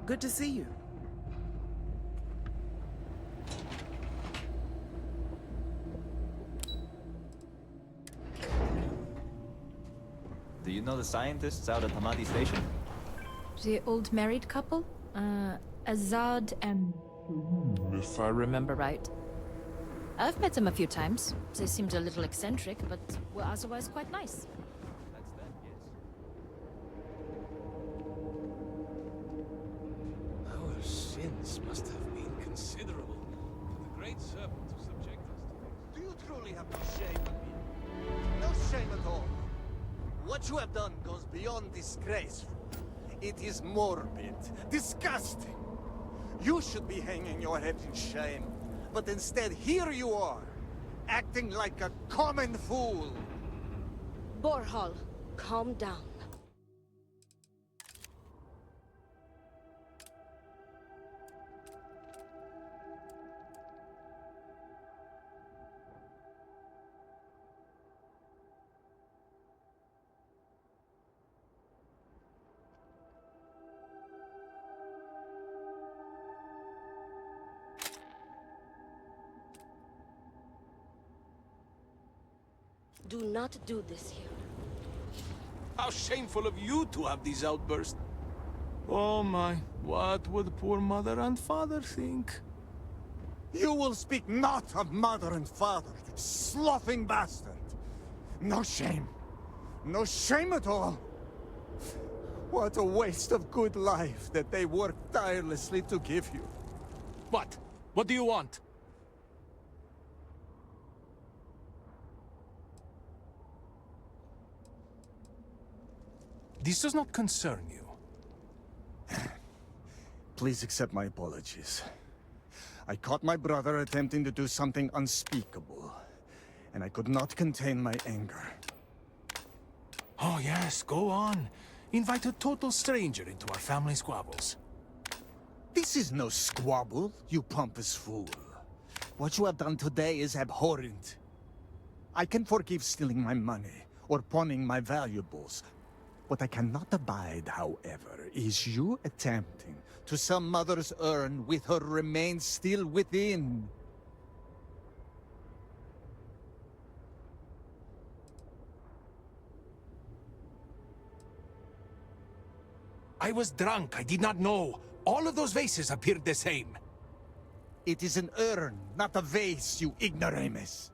Good to see you. Do you know the scientists out at Hamadi Station? The old married couple? Azad and... if I remember right. I've met them a few times. They seemed a little eccentric, but were otherwise quite nice. That's them, yes. Our sins must have been considerable for the great serpent to subject us to this. Do you truly have no shame, Amir? No shame at all. What you have done goes beyond disgraceful. It is morbid, disgusting. You should be hanging your head in shame, but instead here you are, acting like a common fool. Borhal, calm down. Do not do this here. How shameful of you to have these outbursts. Oh my, what would poor mother and father think? You will speak not of mother and father, you sloughing bastard. No shame. No shame at all. What a waste of good life that they worked tirelessly to give you. What? What do you want? This does not concern you. Please accept my apologies. I caught my brother attempting to do something unspeakable, and I could not contain my anger. Oh yes, go on. Invite a total stranger into our family squabbles. This is no squabble, you pompous fool. What you have done today is abhorrent. I can forgive stealing my money or pawning my valuables. What I cannot abide, however, is you attempting to some mother's urn with her remains still within. I was drunk, I did not know. All of those vases appeared the same. It is an urn, not a vase, you ignoramus.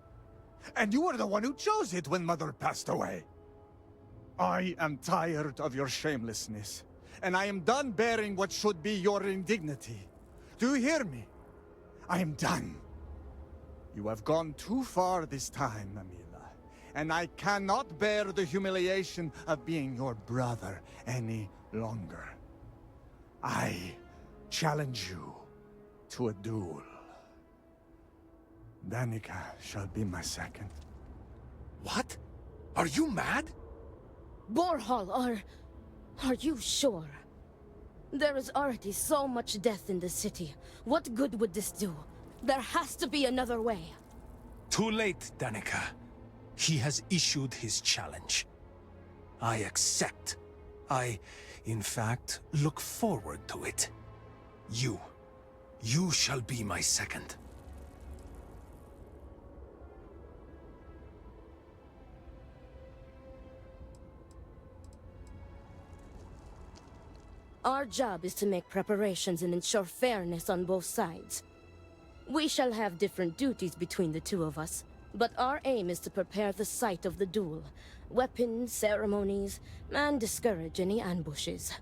And you were the one who chose it when Mother passed away. I am tired of your shamelessness, and I am done bearing what should be your indignity. Do you hear me? I am done. You have gone too far this time, Amila, and I cannot bear the humiliation of being your brother any longer. I challenge you to a duel. Danica shall be my second. What? Are you mad? Borhal, are you sure? There is already so much death in the city. What good would this do? There has to be another way. Too late, Danica. He has issued his challenge. I accept. In fact, look forward to it. You shall be my second. Our job is to make preparations and ensure fairness on both sides. We shall have different duties between the two of us, but our aim is to prepare the site of the duel, weapons, ceremonies, and discourage any ambushes.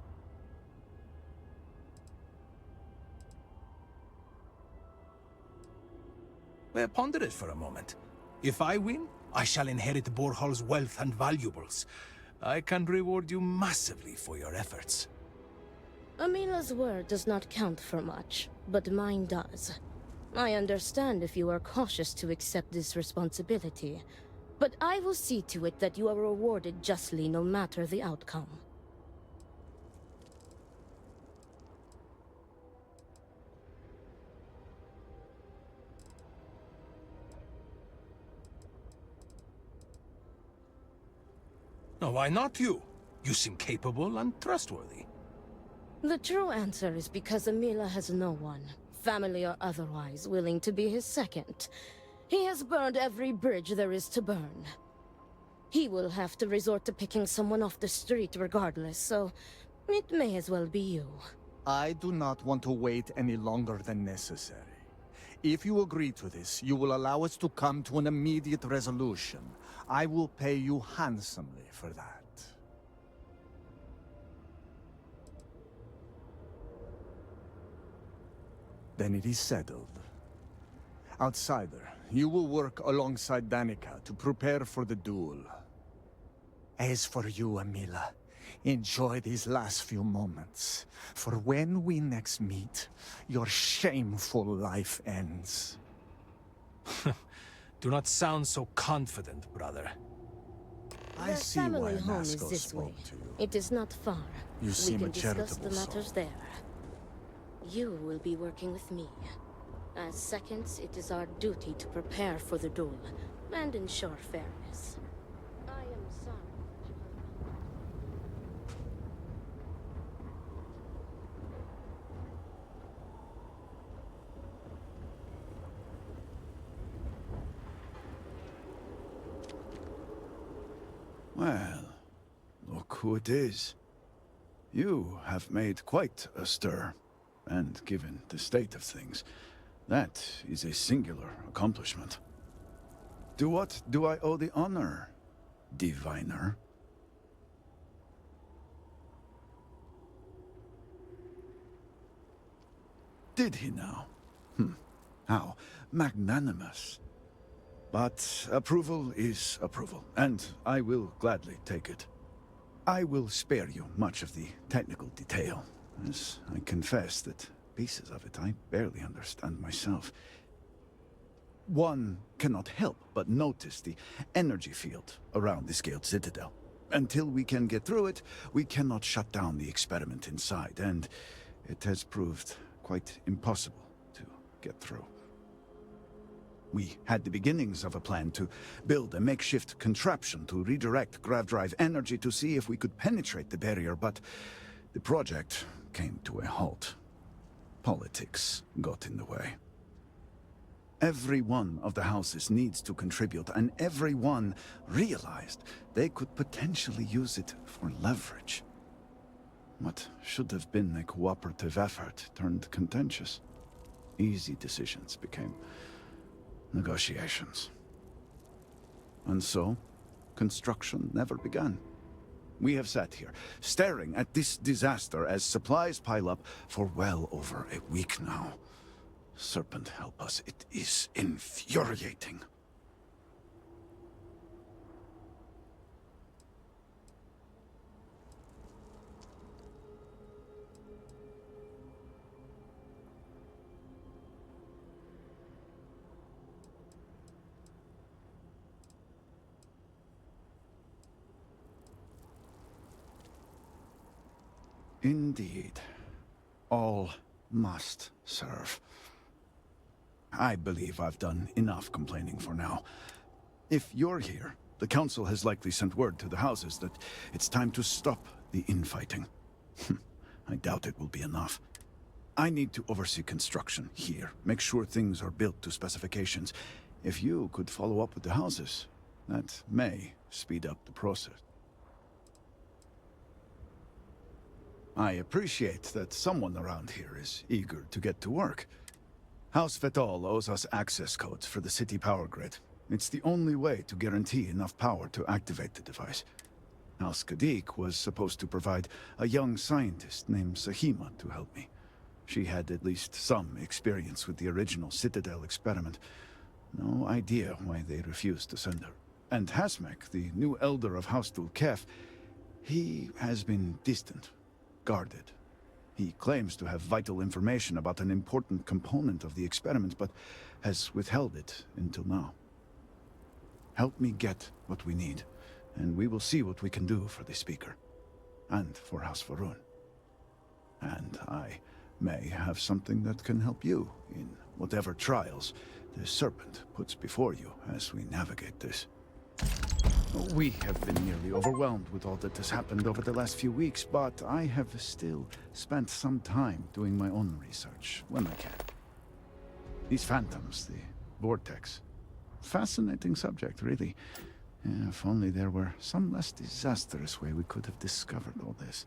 Well, ponder it for a moment. If I win, I shall inherit Borhal's wealth and valuables. I can reward you massively for your efforts. Amila's word does not count for much, but mine does. I understand if you are cautious to accept this responsibility, but I will see to it that you are rewarded justly no matter the outcome. No, why not you? You seem capable and trustworthy. The true answer is because Emila has no one, family or otherwise, willing to be his second. He has burned every bridge there is to burn. He will have to resort to picking someone off the street regardless, so it may as well be you. I do not want to wait any longer than necessary. If you agree to this, you will allow us to come to an immediate resolution. I will pay you handsomely for that. Then it is settled. Outsider, you will work alongside Danica to prepare for the duel. As for you, Emila, enjoy these last few moments. For when we next meet, your shameful life ends. Do not sound so confident, brother. I Their see why family home is Nasco this way. spoke to you. It is not far. You We seem can a discuss charitable the matters soul. there. You will be working with me. As seconds, it is our duty to prepare for the duel and ensure fairness. I am sorry. Well, look who it is. You have made quite a stir, and given the state of things, that is a singular accomplishment. To what do I owe the honor, diviner? Did he now? How magnanimous. But approval is approval, and I will gladly take it. I will spare you much of the technical detail, as I confess that pieces of it I barely understand myself. One cannot help but notice the energy field around the Scaled Citadel. Until we can get through it, we cannot shut down the experiment inside, and it has proved quite impossible to get through. We had the beginnings of a plan to build a makeshift contraption to redirect grav-drive energy to see if we could penetrate the barrier, but the project came to a halt. Politics got in the way. Every one of the houses needs to contribute, and every one realized they could potentially use it for leverage. What should have been a cooperative effort turned contentious. Easy decisions became negotiations. And so, construction never began. We have sat here, staring at this disaster as supplies pile up for well over a week now. Serpent help us, it is infuriating. Indeed. All must serve. I believe I've done enough complaining for now. If you're here, the Council has likely sent word to the houses that it's time to stop the infighting. I doubt it will be enough. I need to oversee construction here, make sure things are built to specifications. If you could follow up with the houses, that may speed up the process. I appreciate that someone around here is eager to get to work. House Fetal owes us access codes for the city power grid. It's the only way to guarantee enough power to activate the device. House Kadik was supposed to provide a young scientist named Sahima to help me. She had at least some experience with the original Citadel experiment. No idea why they refused to send her. And Hasmek, the new elder of House Dulkef, he has been distant. Guarded. He claims to have vital information about an important component of the experiment, but has withheld it until now. Help me get what we need, and we will see what we can do for the Speaker, and for House Varun. And I may have something that can help you in whatever trials the Serpent puts before you as we navigate this. We have been nearly overwhelmed with all that has happened over the last few weeks, but I have still spent some time doing my own research when I can. These phantoms, the vortex. Fascinating subject, really. If only there were some less disastrous way we could have discovered all this.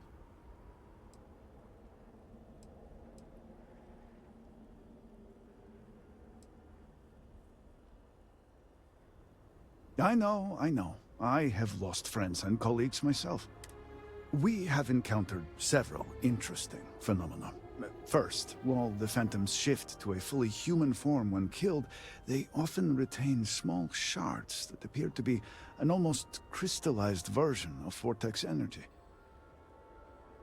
I know. I have lost friends and colleagues myself. We have encountered several interesting phenomena. First, while the phantoms shift to a fully human form when killed, they often retain small shards that appear to be an almost crystallized version of vortex energy.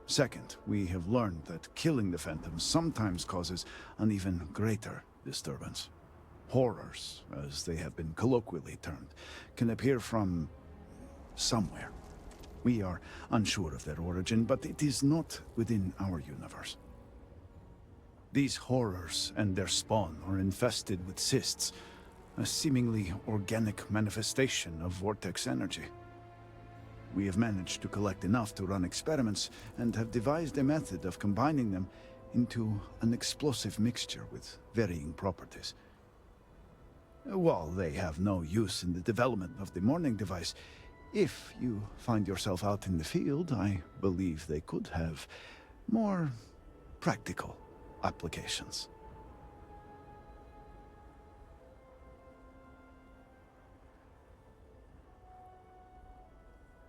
Second, we have learned that killing the phantoms sometimes causes an even greater disturbance. Horrors, as they have been colloquially termed, can appear from somewhere. We are unsure of their origin, but it is not within our universe. These horrors and their spawn are infested with cysts, a seemingly organic manifestation of vortex energy. We have managed to collect enough to run experiments and have devised a method of combining them into an explosive mixture with varying properties. While they have no use in the development of the morning device, if you find yourself out in the field, I believe they could have more practical applications.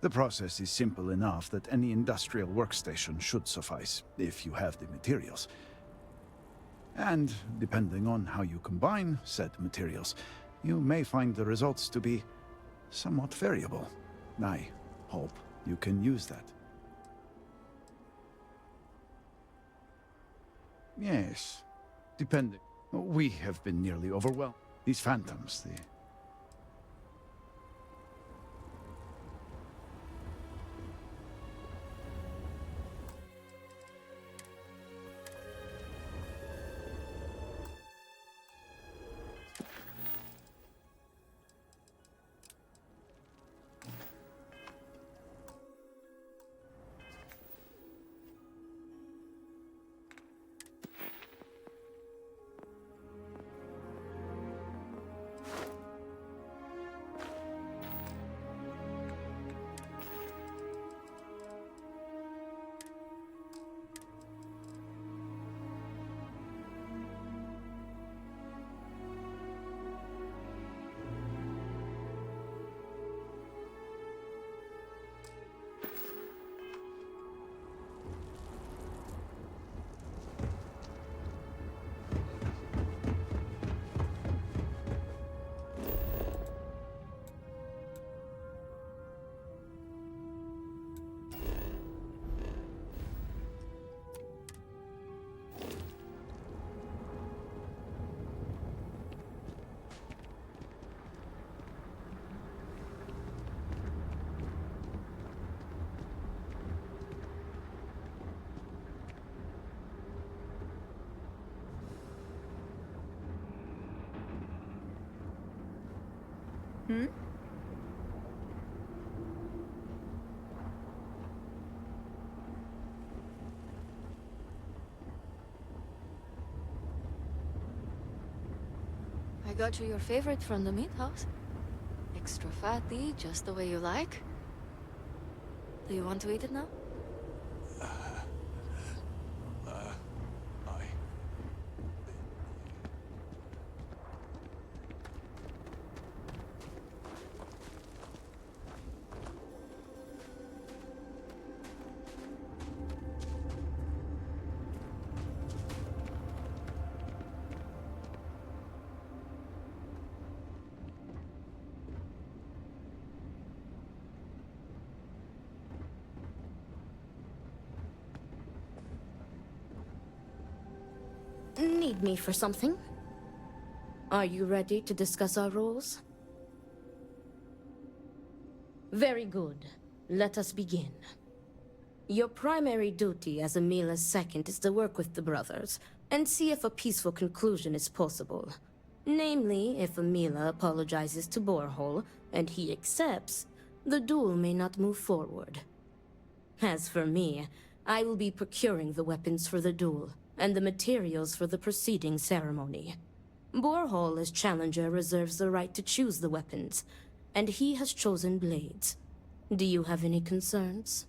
The process is simple enough that any industrial workstation should suffice, if you have the materials. And depending on how you combine said materials, you may find the results to be somewhat variable. I hope you can use that. Yes, depending. We have been nearly overwhelmed. These phantoms, the... I got you your favorite from the meat house. Extra fatty, just the way you like. Do you want to eat it now? I... Need me for something? Are you ready to discuss our roles? Very good. Let us begin. Your primary duty as Emila's second is to work with the brothers and see if a peaceful conclusion is possible. Namely, if Emila apologizes to Borehole and he accepts, the duel may not move forward. As for me, I will be procuring the weapons for the duel, and the materials for the preceding ceremony. Borehall as challenger reserves the right to choose the weapons, and he has chosen blades. Do you have any concerns?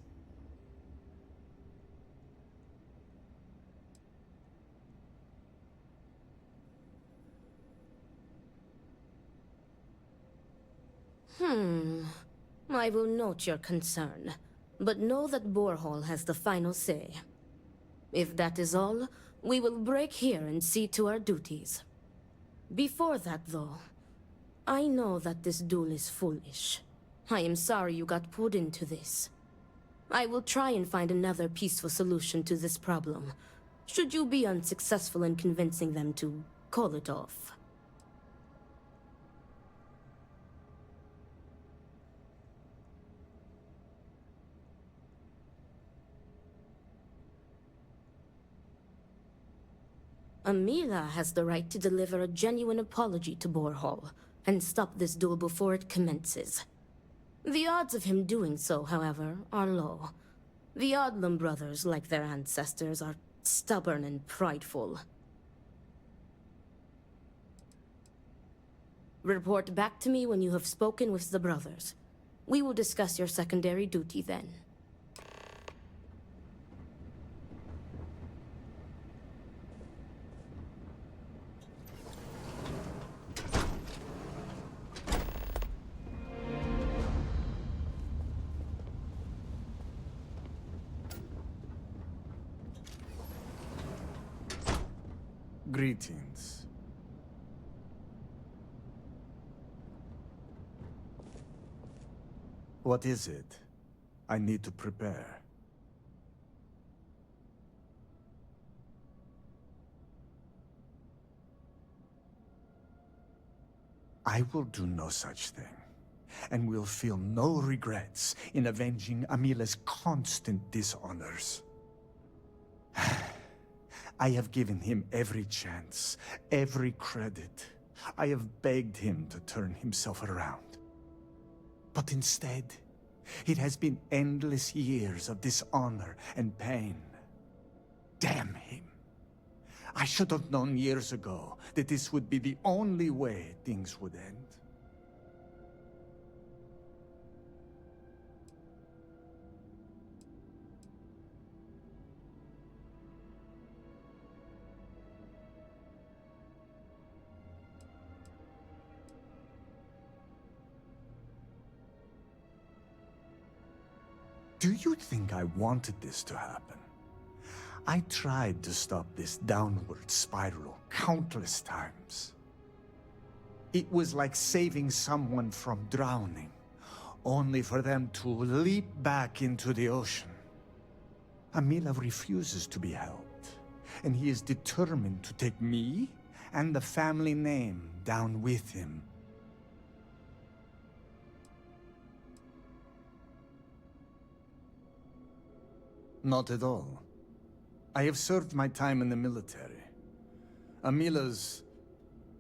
I will note your concern, but know that Borehall has the final say. If that is all, we will break here and see to our duties. Before that, though, I know that this duel is foolish. I am sorry you got pulled into this. I will try and find another peaceful solution to this problem, should you be unsuccessful in convincing them to call it off. Amila has the right to deliver a genuine apology to Borehall, and stop this duel before it commences. The odds of him doing so, however, are low. The Odlum brothers, like their ancestors, are stubborn and prideful. Report back to me when you have spoken with the brothers. We will discuss your secondary duty then. Greetings. What is it? I need to prepare. I will do no such thing, and will feel no regrets in avenging Amila's constant dishonors. I have given him every chance, every credit. I have begged him to turn himself around. But instead, it has been endless years of dishonor and pain. Damn him. I should have known years ago that this would be the only way things would end. Do you think I wanted this to happen? I tried to stop this downward spiral countless times. It was like saving someone from drowning, only for them to leap back into the ocean. Amila refuses to be helped, and he is determined to take me and the family name down with him. Not at all. I have served my time in the military. Amila's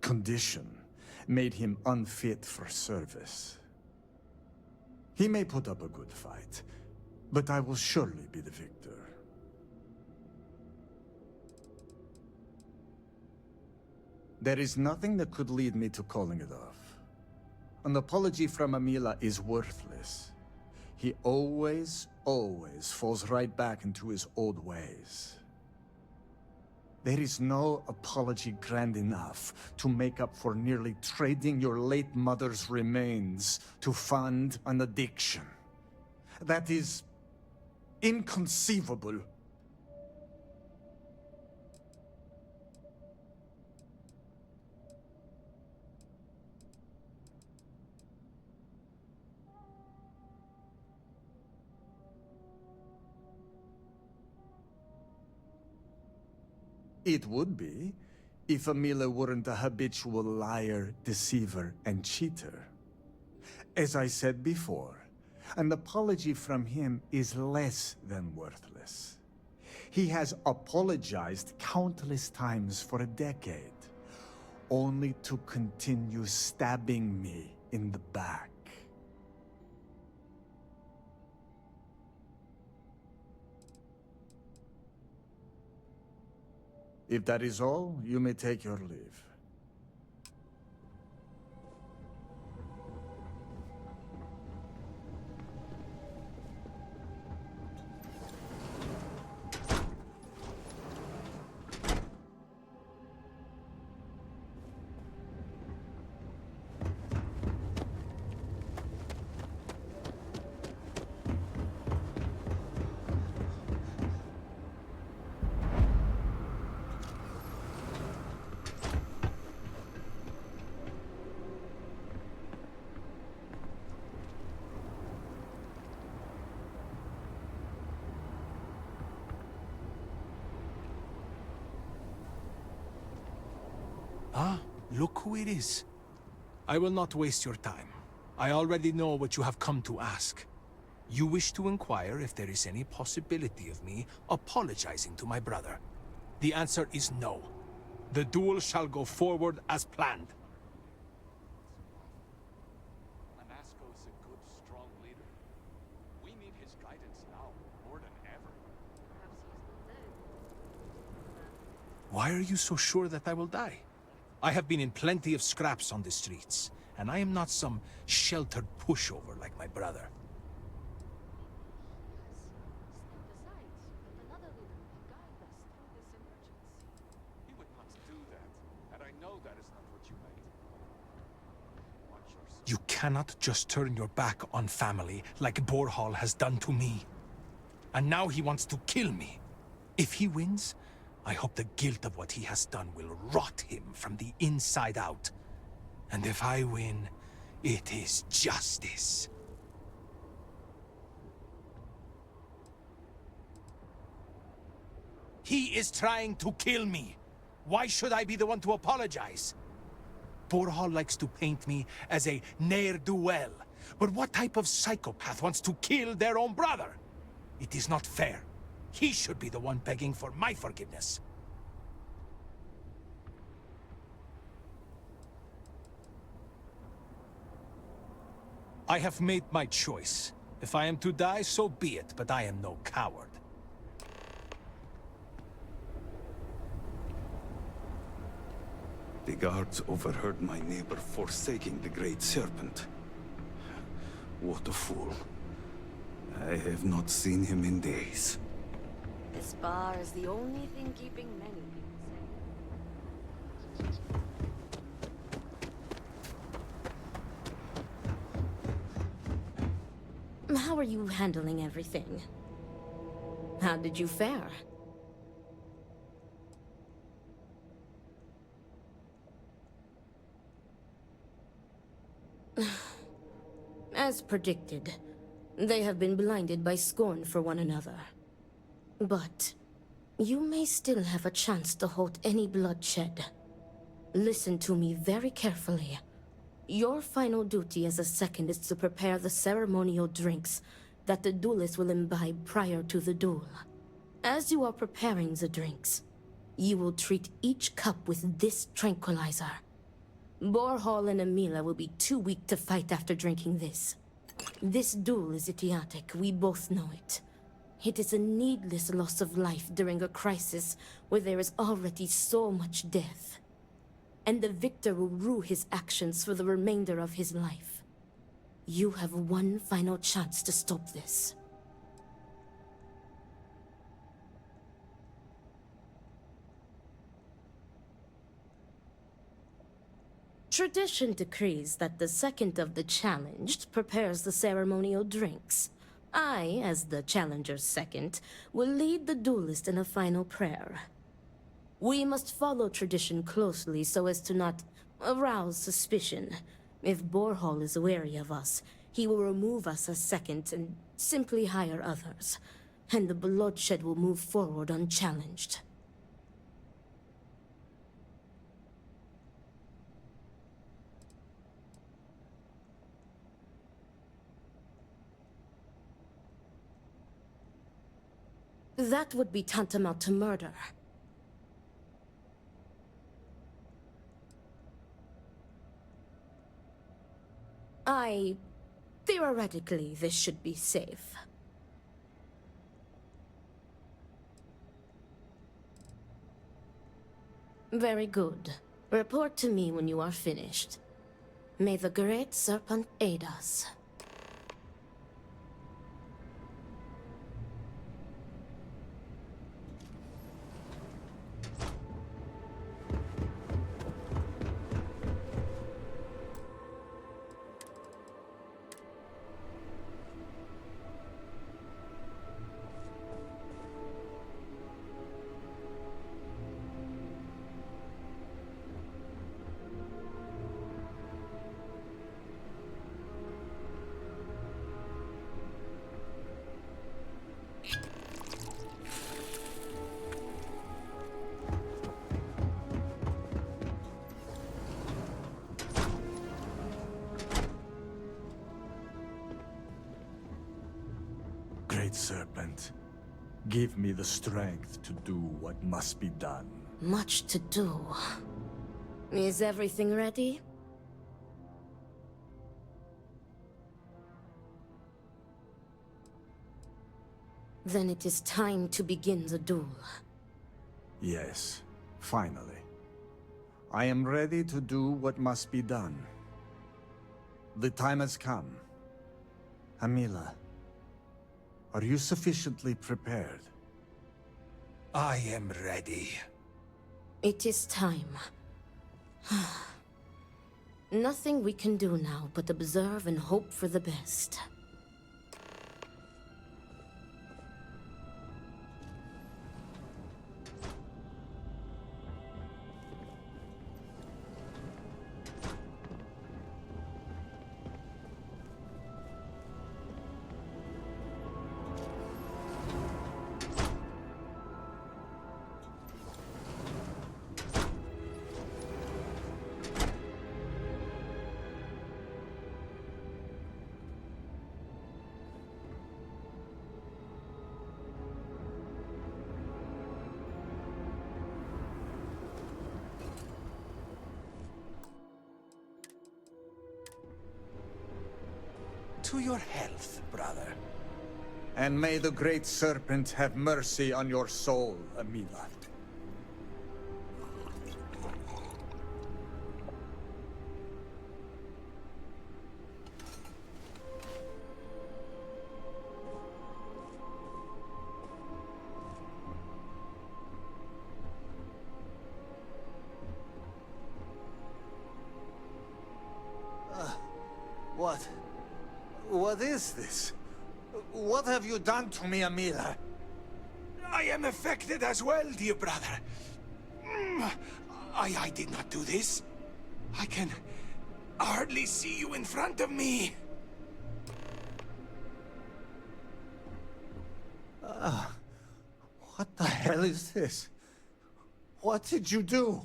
condition made him unfit for service. He may put up a good fight, but I will surely be the victor. There is nothing that could lead me to calling it off. An apology from Amila is worthless. He always falls right back into his old ways. There is no apology grand enough to make up for nearly trading your late mother's remains to fund an addiction. That is inconceivable. It would be, if Amila weren't a habitual liar, deceiver, and cheater. As I said before, an apology from him is less than worthless. He has apologized countless times for a decade, only to continue stabbing me in the back. If that is all, you may take your leave. Ah, look who it is. I will not waste your time. I already know what you have come to ask. You wish to inquire if there is any possibility of me apologizing to my brother. The answer is no. The duel shall go forward as planned. Manasco is a good, strong leader. We need his guidance now, more than ever. Why are you so sure that I will die? I have been in plenty of scraps on the streets, and I am not some sheltered pushover like my brother. He would not do that, and I know that is not what you meant. Watch yourself. You cannot just turn your back on family like Borhall has done to me. And now he wants to kill me. If he wins, I hope the guilt of what he has done will rot him from the inside out. And if I win, it is justice. He is trying to kill me. Why should I be the one to apologize? Borhall likes to paint me as a ne'er-do-well. But what type of psychopath wants to kill their own brother? It is not fair. He should be the one begging for my forgiveness. I have made my choice. If I am to die, so be it, but I am no coward. The guards overheard my neighbor forsaking the Great Serpent. What a fool. I have not seen him in days. This bar is the only thing keeping many people safe. How are you handling everything? How did you fare? As predicted, they have been blinded by scorn for one another. But you may still have a chance to halt any bloodshed. Listen to me very carefully. Your final duty as a second is to prepare the ceremonial drinks that the duelist will imbibe prior to the duel. As you are preparing the drinks, you will treat each cup with this tranquilizer. Borhall and Emila will be too weak to fight after drinking this. This duel is idiotic, we both know it. It is a needless loss of life during a crisis where there is already so much death. And the victor will rue his actions for the remainder of his life. You have one final chance to stop this. Tradition decrees that the second of the challenged prepares the ceremonial drinks. I, as the challenger's second, will lead the duelist in a final prayer. We must follow tradition closely so as to not arouse suspicion. If Borhall is wary of us, he will remove us as second and simply hire others. And the bloodshed will move forward unchallenged. That would be tantamount to murder. Theoretically, this should be safe. Very good. Report to me when you are finished. May the Great Serpent aid us. Great Serpent, give me the strength to do what must be done. Much to do. Is everything ready? Then it is time to begin the duel. Yes, finally. I am ready to do what must be done. The time has come. Amila, are you sufficiently prepared? I am ready. It is time. Nothing we can do now but observe and hope for the best. To your health, brother. And may the Great Serpent have mercy on your soul, Amila. What? What is this? What have you done to me, Amila? I am affected as well, dear brother. I did not do this. I can hardly see you in front of me. What the hell is this? What did you do?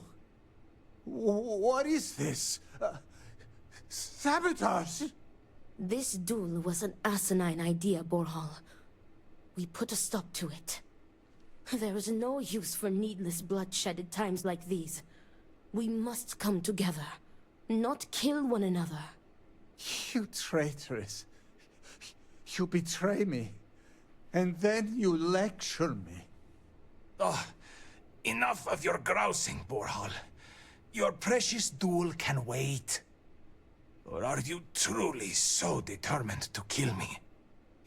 What is this? Sabotage? This duel was an asinine idea, Borhal. We put a stop to it. There is no use for needless bloodshed at times like these. We must come together, not kill one another. You traitoress. You betray me. And then you lecture me. Oh, enough of your grousing, Borhal. Your precious duel can wait. Or are you truly so determined to kill me?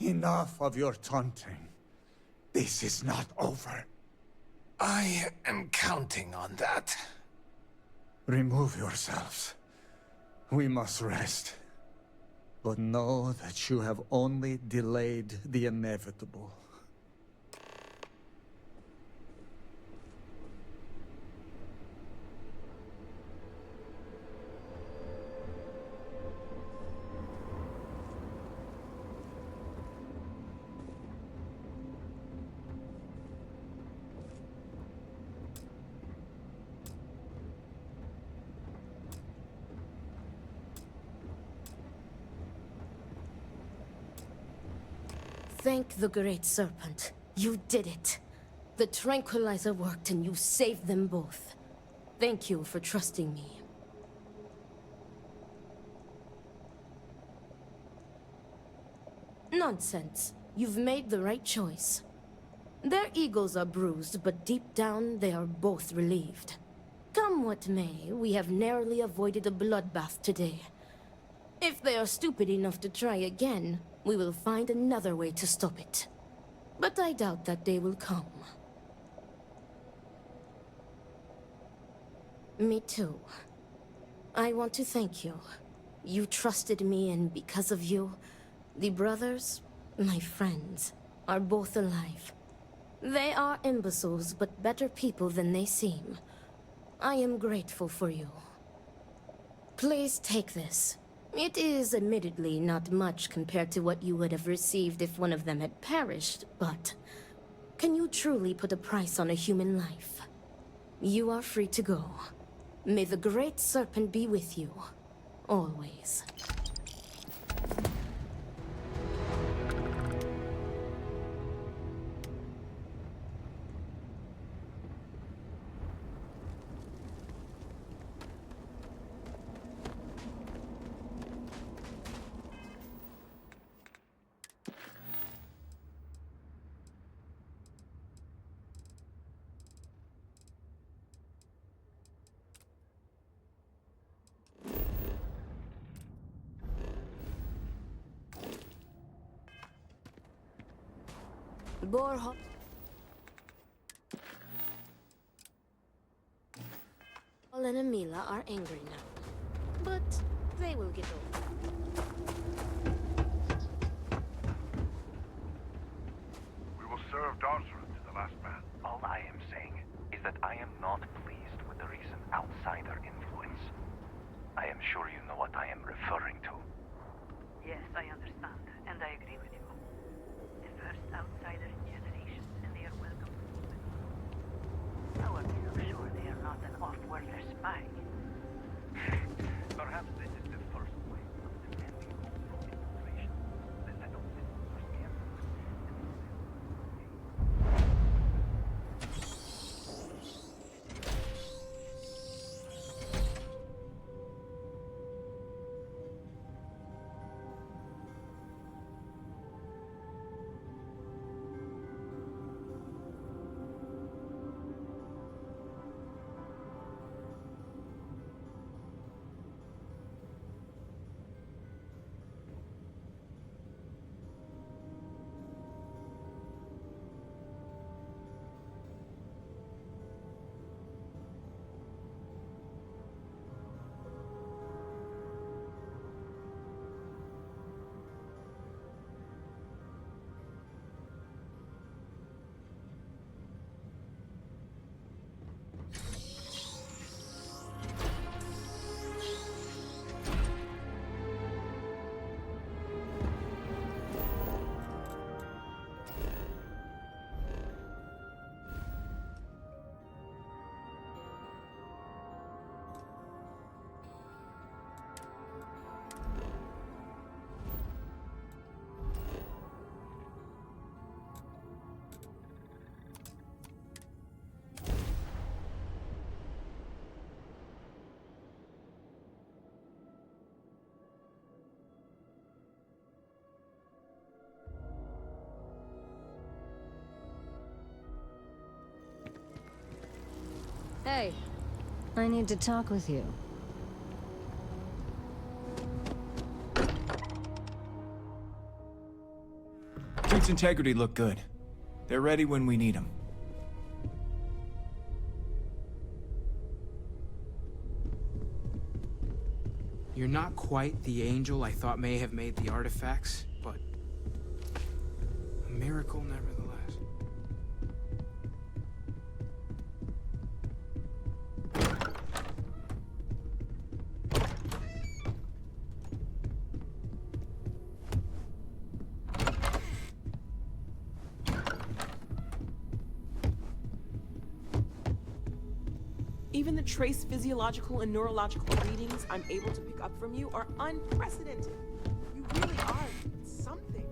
Enough of your taunting. This is not over. I am counting on that. Remove yourselves. We must rest. But know that you have only delayed the inevitable. Thank the Great Serpent. You did it. The tranquilizer worked and you saved them both. Thank you for trusting me. Nonsense. You've made the right choice. Their egos are bruised, but deep down they are both relieved. Come what may, we have narrowly avoided a bloodbath today. If they are stupid enough to try again, we will find another way to stop it. But I doubt that day will come. Me too. I want to thank you. You trusted me, and because of you, the brothers, my friends, are both alive. They are imbeciles, but better people than they seem. I am grateful for you. Please take this. It is admittedly not much compared to what you would have received if one of them had perished, but can you truly put a price on a human life? You are free to go. May the Great Serpent be with you. Always. Borho. Paul and Emila are angry now, but they will get over it. We will serve Darzer to the last man. All I am saying is that I am not pleased with the recent outsider influence. I am sure you know what I am referring to. Yes, I understand, and I agree with you. The first outsider in generations, and they are welcome to keep it. How are you so sure they are not an off-worlder spy? Perhaps this is the first way of defending home from infiltration. That I don't sit firsthand. Hey, I need to talk with you. Fleet's integrity look good. They're ready when we need them. You're not quite the angel I thought may have made the artifacts, but a miracle nevertheless. Even the trace physiological and neurological readings I'm able to pick up from you are unprecedented. You really are something.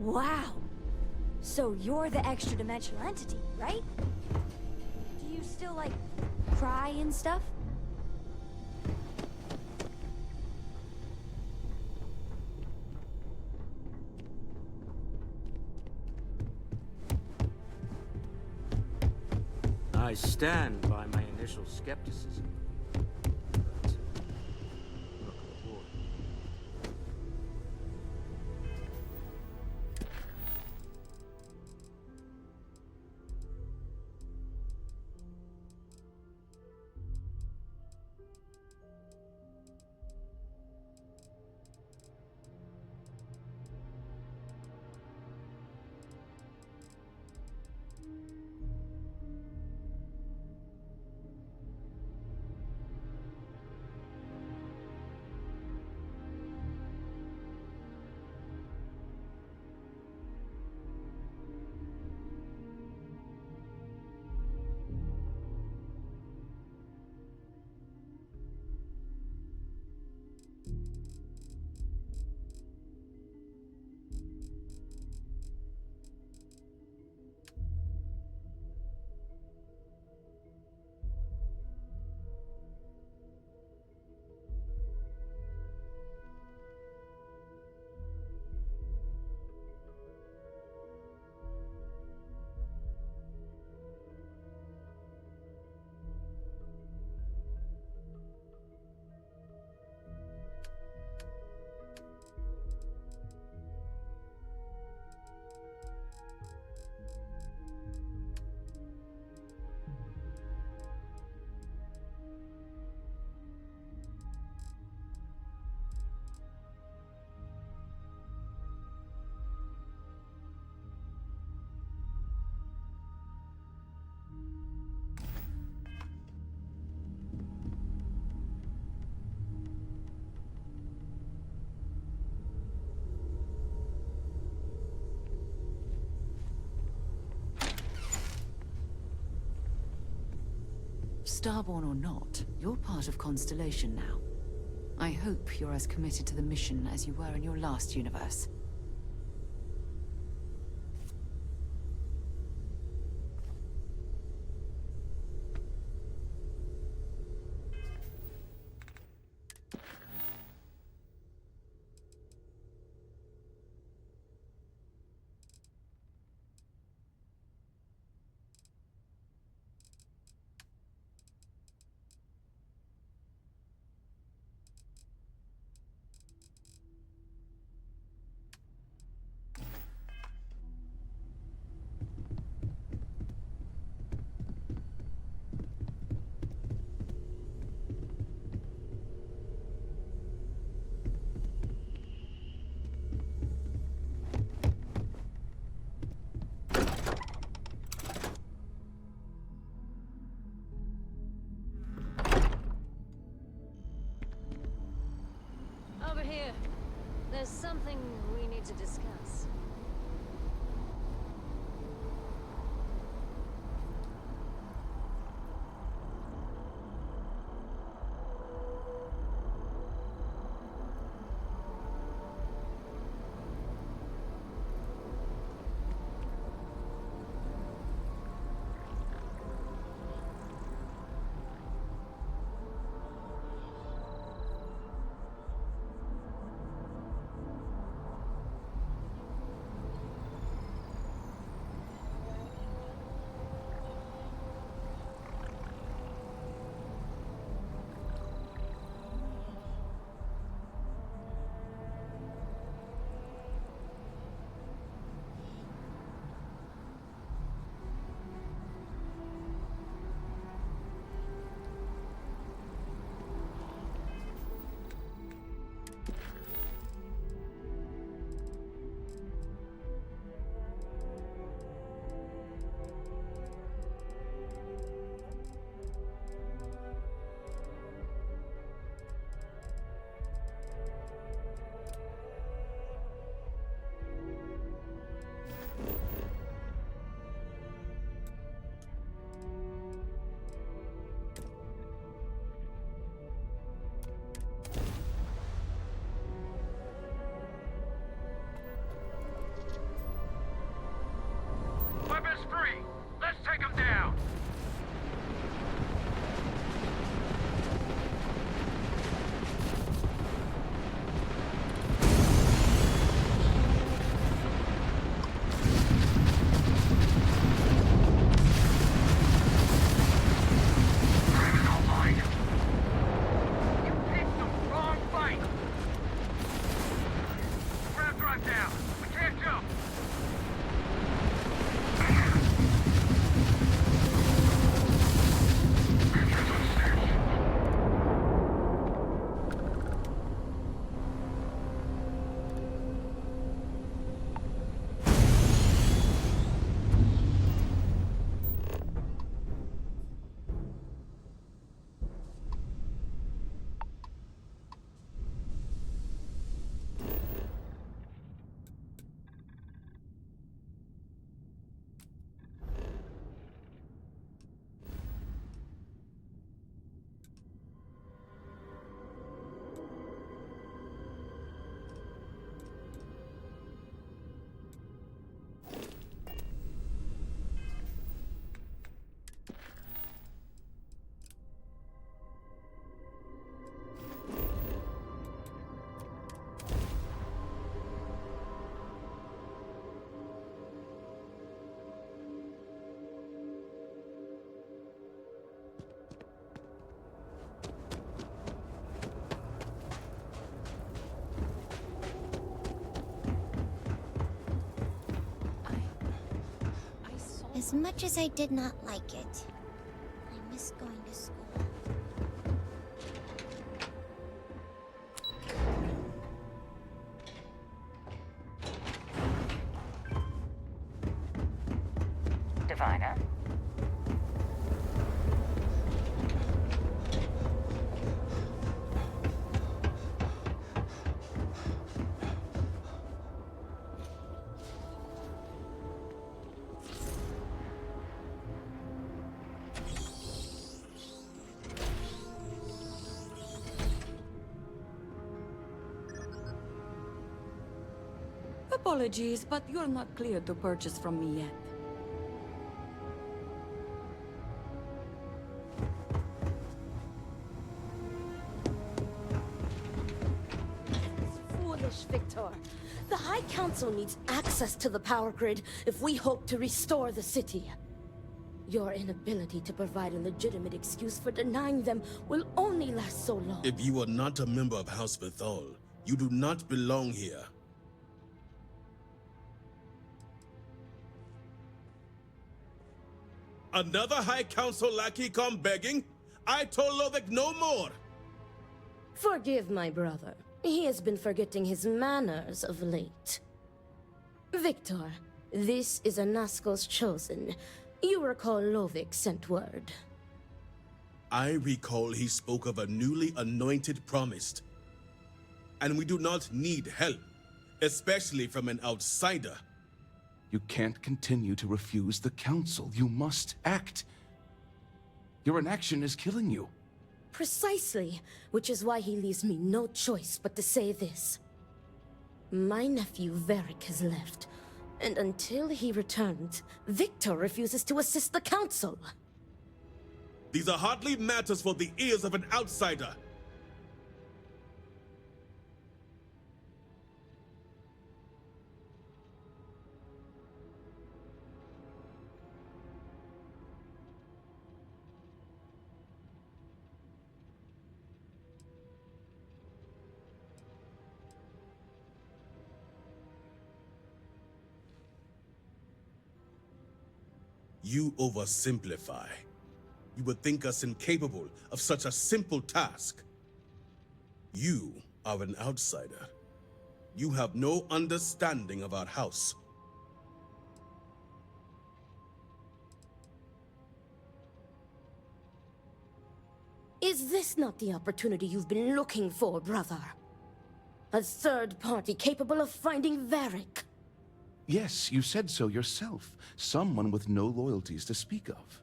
Wow. So you're the extra-dimensional entity, right? Do you still, like, cry and stuff? I stand by my initial skepticism. But, look aboard. Starborn or not, you're part of Constellation now. I hope you're as committed to the mission as you were in your last universe. Over here. There's something we need to discuss. As much as I did not like it, I miss going to school. Divina? Apologies, but you're not cleared to purchase from me yet. Foolish, Victor. The High Council needs access to the power grid if we hope to restore the city. Your inability to provide a legitimate excuse for denying them will only last so long. If you are not a member of House Bethal, you do not belong here. Another High Council lackey come begging? I told Lovick no more! Forgive my brother. He has been forgetting his manners of late. Victor, this is Anaskel's chosen. You recall Lovick sent word. I recall he spoke of a newly anointed promised. And we do not need help, especially from an outsider. You can't continue to refuse the council. You must act. Your inaction is killing you. Precisely, which is why he leaves me no choice but to say this. My nephew Varric has left, and until he returns, Victor refuses to assist the council. These are hardly matters for the ears of an outsider. You oversimplify. You would think us incapable of such a simple task. You are an outsider. You have no understanding of our house. Is this not the opportunity you've been looking for, brother? A third party capable of finding Varric? Yes, you said so yourself. Someone with no loyalties to speak of.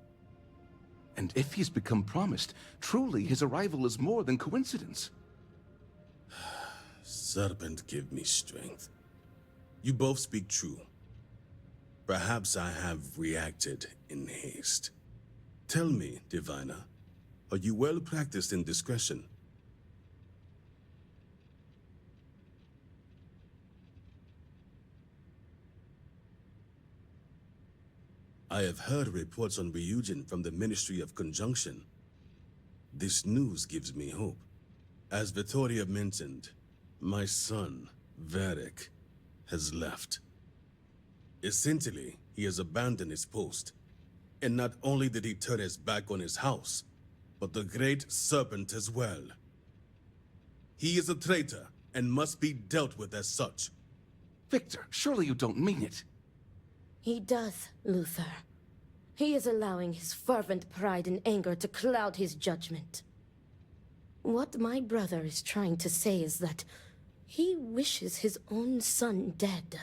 And if he's become promised, truly his arrival is more than coincidence. Serpent, give me strength. You both speak true. Perhaps I have reacted in haste. Tell me, Divina, are you well practiced in discretion? I have heard reports on Ryujin from the Ministry of Conjunction. This news gives me hope. As Vittoria mentioned, my son, Varric, has left. Essentially, he has abandoned his post. And not only did he turn his back on his house, but the Great Serpent as well. He is a traitor and must be dealt with as such. Victor, surely you don't mean it. He does, Luther. He is allowing his fervent pride and anger to cloud his judgment. What my brother is trying to say is that he wishes his own son dead.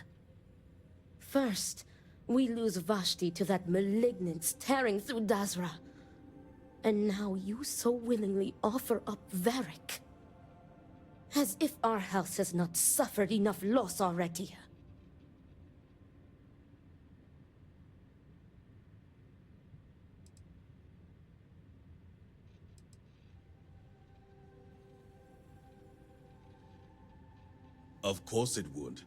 First, we lose Vashti to that malignance tearing through Dazra. And now you so willingly offer up Varric. As if our house has not suffered enough loss already. Of course it would.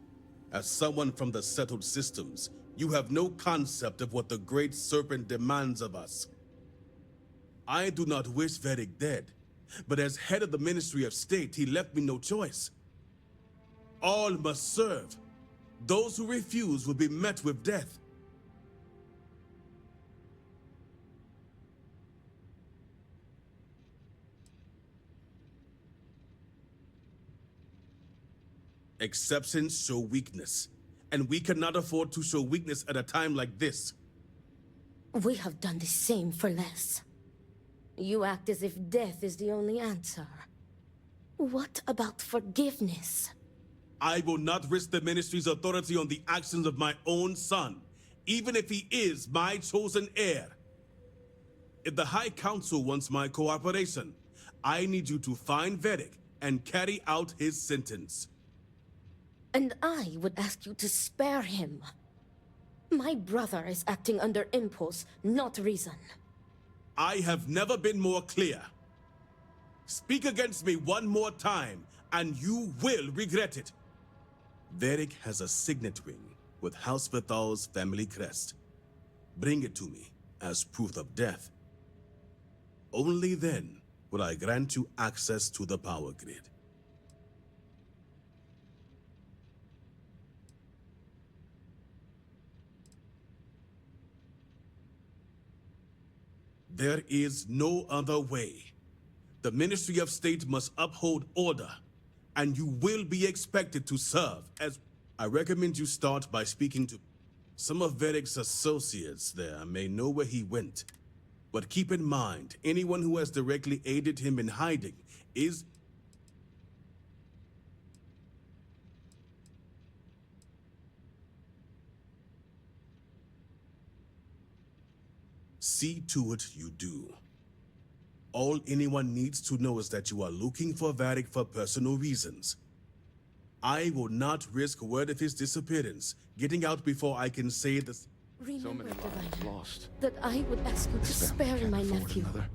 As someone from the settled systems, you have no concept of what the Great Serpent demands of us. I do not wish Varric dead, but as head of the Ministry of State, he left me no choice. All must serve. Those who refuse will be met with death. Exceptions show weakness, and we cannot afford to show weakness at a time like this. We have done the same for less. You act as if death is the only answer. What about forgiveness? I will not risk the Ministry's authority on the actions of my own son, even if he is my chosen heir. If the High Council wants my cooperation, I need you to find Vedek and carry out his sentence. And I would ask you to spare him. My brother is acting under impulse, not reason. I have never been more clear. Speak against me one more time, and you will regret it. Vedek has a signet ring with House Vithal's family crest. Bring it to me as proof of death. Only then will I grant you access to the power grid. There is no other way. The Ministry of State must uphold order, and you will be expected to serve as... I recommend you start by speaking to... Some of Vedek's associates there may know where he went. But keep in mind, anyone who has directly aided him in hiding is... See to it you do. All anyone needs to know is that you are looking for Vedek for personal reasons. I will not risk word of his disappearance getting out before I can say this. Remember, lives Diviner, lost. that I would ask you to This family spare can't my afford nephew. another.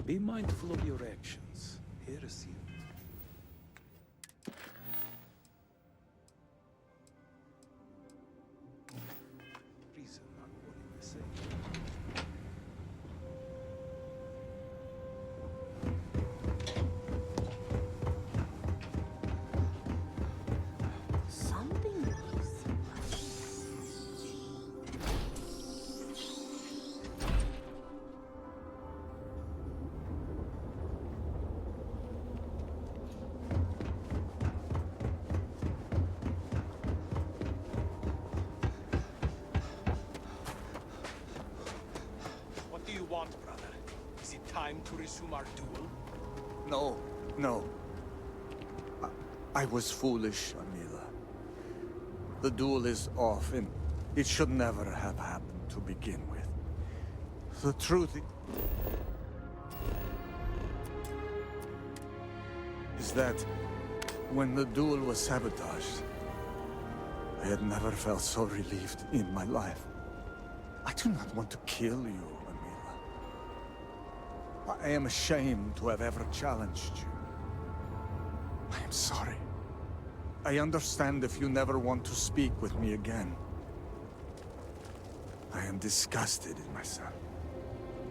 Be mindful of your actions. Heresy. Reason not one in the same. Something nice. What do you want, brother? Is it time to resume our duel? No, no. I was foolish, Amila. The duel is off, and it should never have happened to begin with. The truth is that when the duel was sabotaged, I had never felt so relieved in my life. I do not want to kill you, Amila. I am ashamed to have ever challenged you. I am sorry. I understand if you never want to speak with me again. I am disgusted in myself.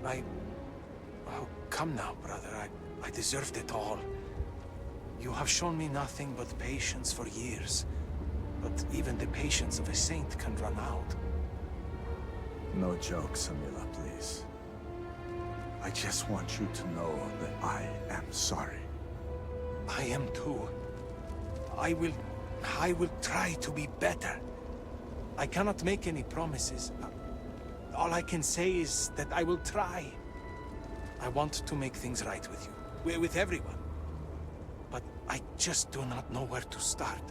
Oh, come now, brother. I deserved it all. You have shown me nothing but patience for years. But even the patience of a saint can run out. No jokes, Amila, please. I just want you to know that I am sorry. I am too. I will try to be better. I cannot make any promises. All I can say is that I will try. I want to make things right with you, with everyone. But I just do not know where to start.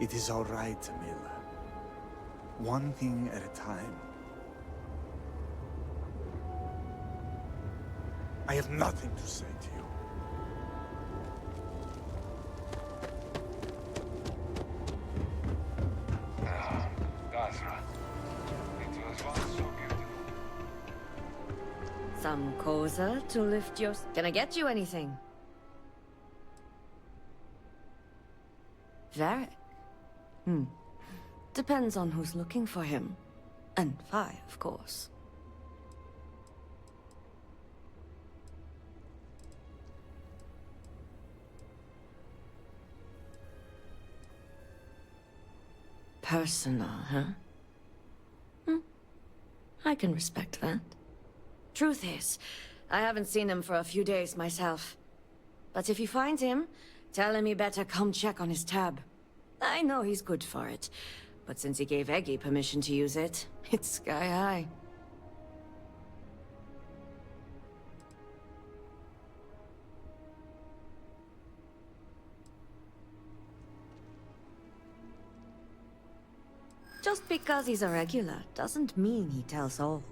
It is all right, Amila. One thing at a time. I have nothing to say to you. Some cosa to lift your... Can I get you anything? Varric? Depends on who's looking for him. And Vi, of course. Personal, huh? I can respect that. Truth is, I haven't seen him for a few days myself. But if you find him, tell him he better come check on his tab. I know he's good for it, but since he gave Eggy permission to use it, it's sky high. Just because he's a regular doesn't mean he tells all.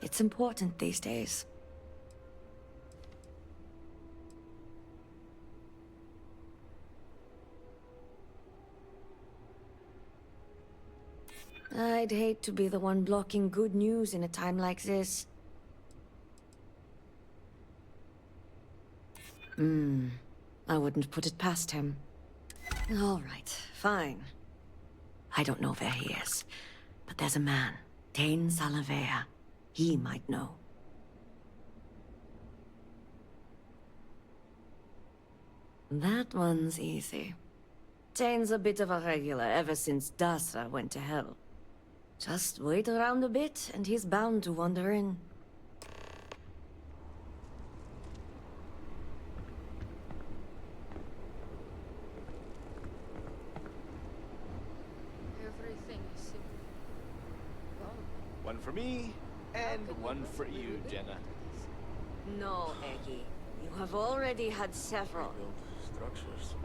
It's important these days. I'd hate to be the one blocking good news in a time like this. I wouldn't put it past him. All right, fine. I don't know where he is, but there's a man, Dane Salavea. He might know. That one's easy. Dane's a bit of a regular ever since Dasra went to hell. Just wait around a bit, and he's bound to wander in. Everything is simple. One for me, and one for you, Jenna. No, Eggy. You have already had several. Structures.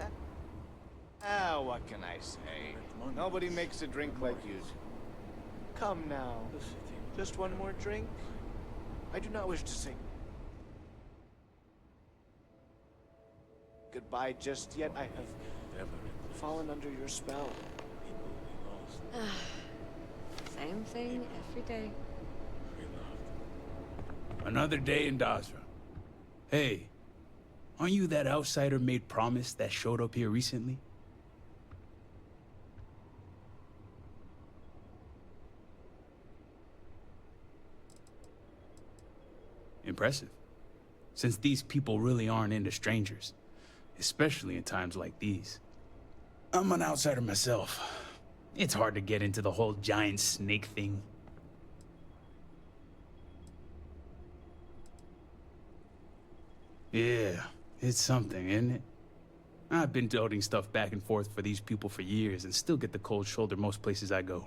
What can I say? Nobody makes a drink like you do. Come now. Just one more drink? I do not wish to say goodbye just yet. I have fallen under your spell. Same thing every day. Another day in Dasra. Hey, aren't you that outsider made promise that showed up here recently? Impressive. Since these people really aren't into strangers, especially in times like these. I'm an outsider myself. It's hard to get into the whole giant snake thing. Yeah, it's something, isn't it? I've been toting stuff back and forth for these people for years and still get the cold shoulder most places I go.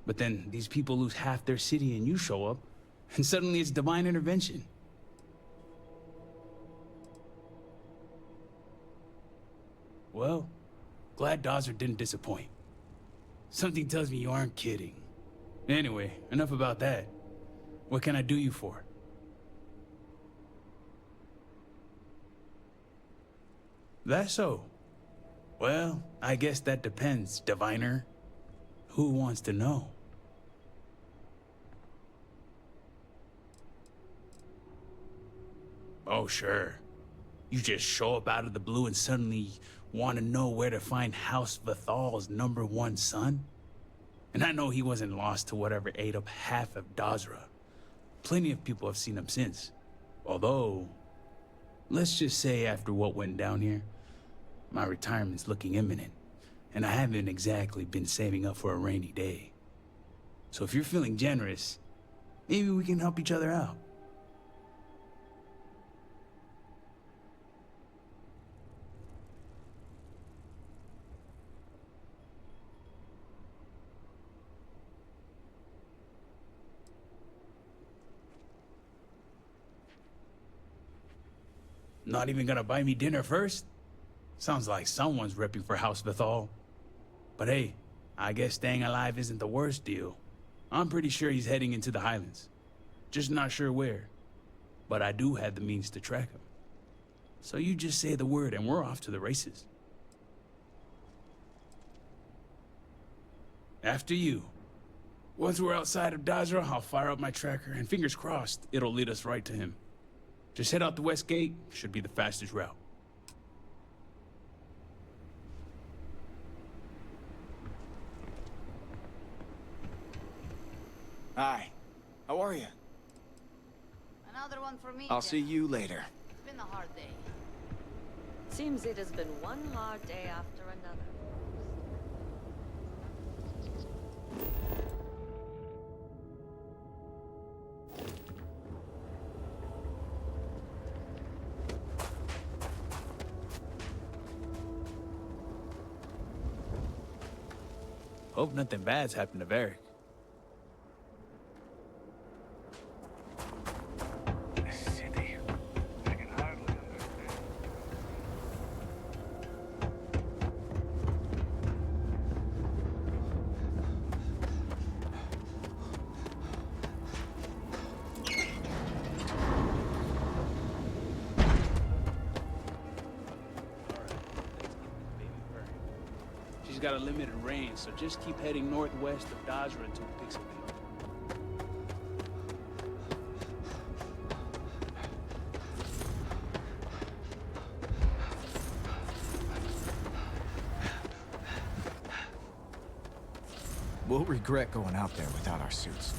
But then these people lose half their city and you show up, and suddenly it's divine intervention. Well, glad Dazar didn't disappoint. Something tells me you aren't kidding. Anyway, enough about that. What can I do you for? That's so. Well, I guess that depends, diviner. Who wants to know? Oh, sure. You just show up out of the blue and suddenly want to know where to find House Vathal's #1 son? And I know he wasn't lost to whatever ate up half of Dazra. Plenty of people have seen him since. Although, let's just say after what went down here, my retirement's looking imminent, and I haven't exactly been saving up for a rainy day. So if you're feeling generous, maybe we can help each other out. Not even gonna buy me dinner first? Sounds like someone's repping for House Vathal. But hey, I guess staying alive isn't the worst deal. I'm pretty sure he's heading into the Highlands. Just not sure where. But I do have the means to track him. So you just say the word and we're off to the races. After you. Once we're outside of Dazra, I'll fire up my tracker and fingers crossed, it'll lead us right to him. Just head out the west gate, should be the fastest route. Hi. How are you? Another one for me. I'll see you later. It's been a hard day. Seems it has been one hard day after another. Hope nothing bad's happened to Varric. She's got a limited range, so just keep heading northwest of Dajra until it picks up. We'll regret going out there without our suits.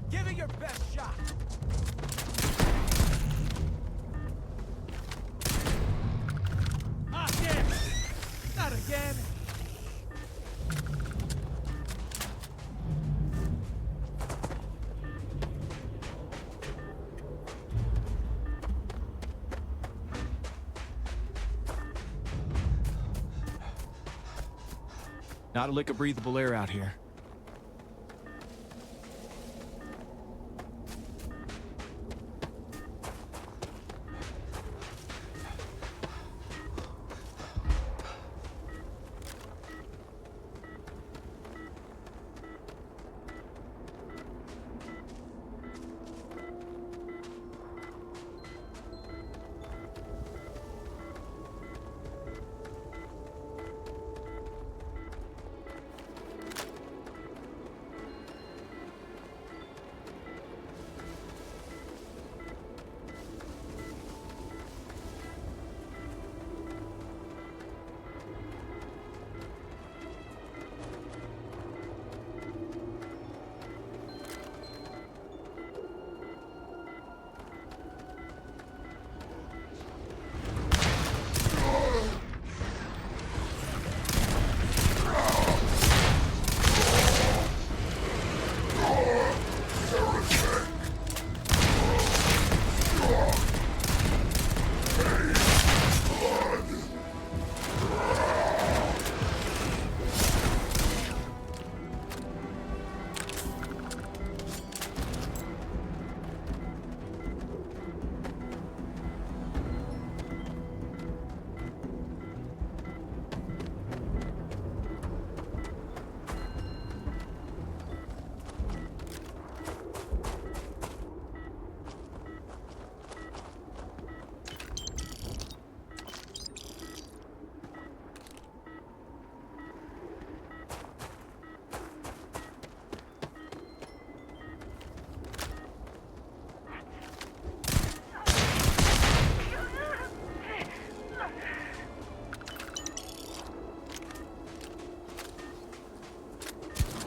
Give it your best shot! Ah, damn! Not again! Not a lick of breathable air out here.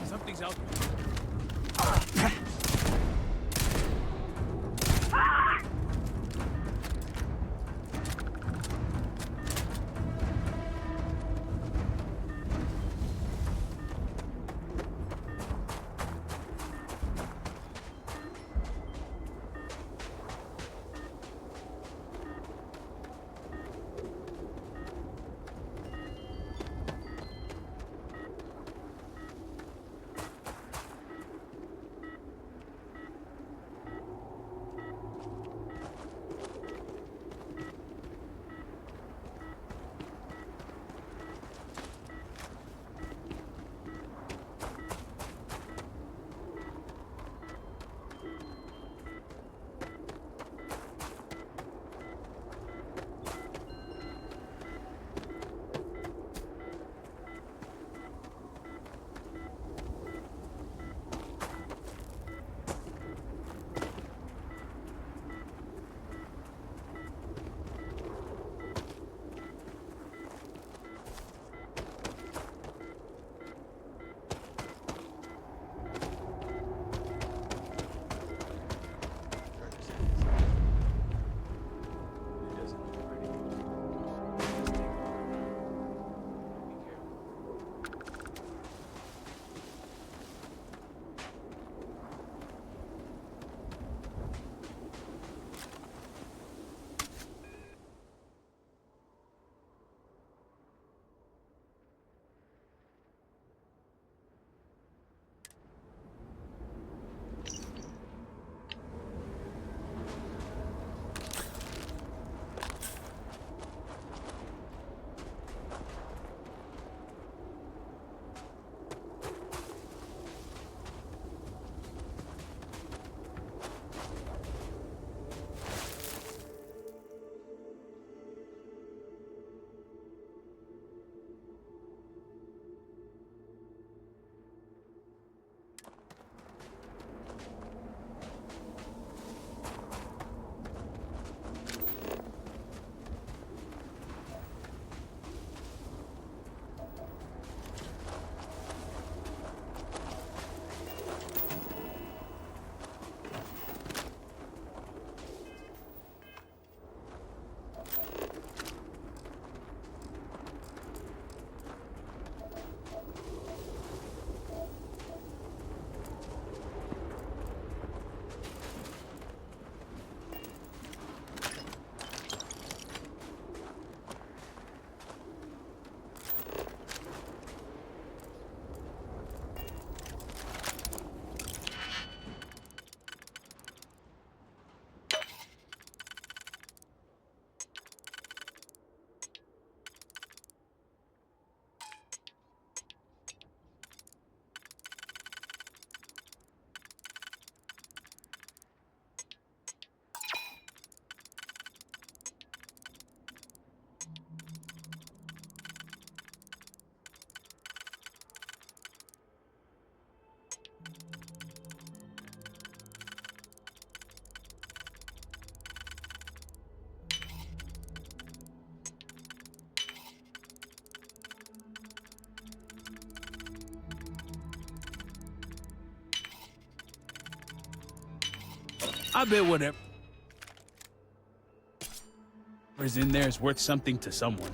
Something's out there. I bet whatever is in there is worth something to someone.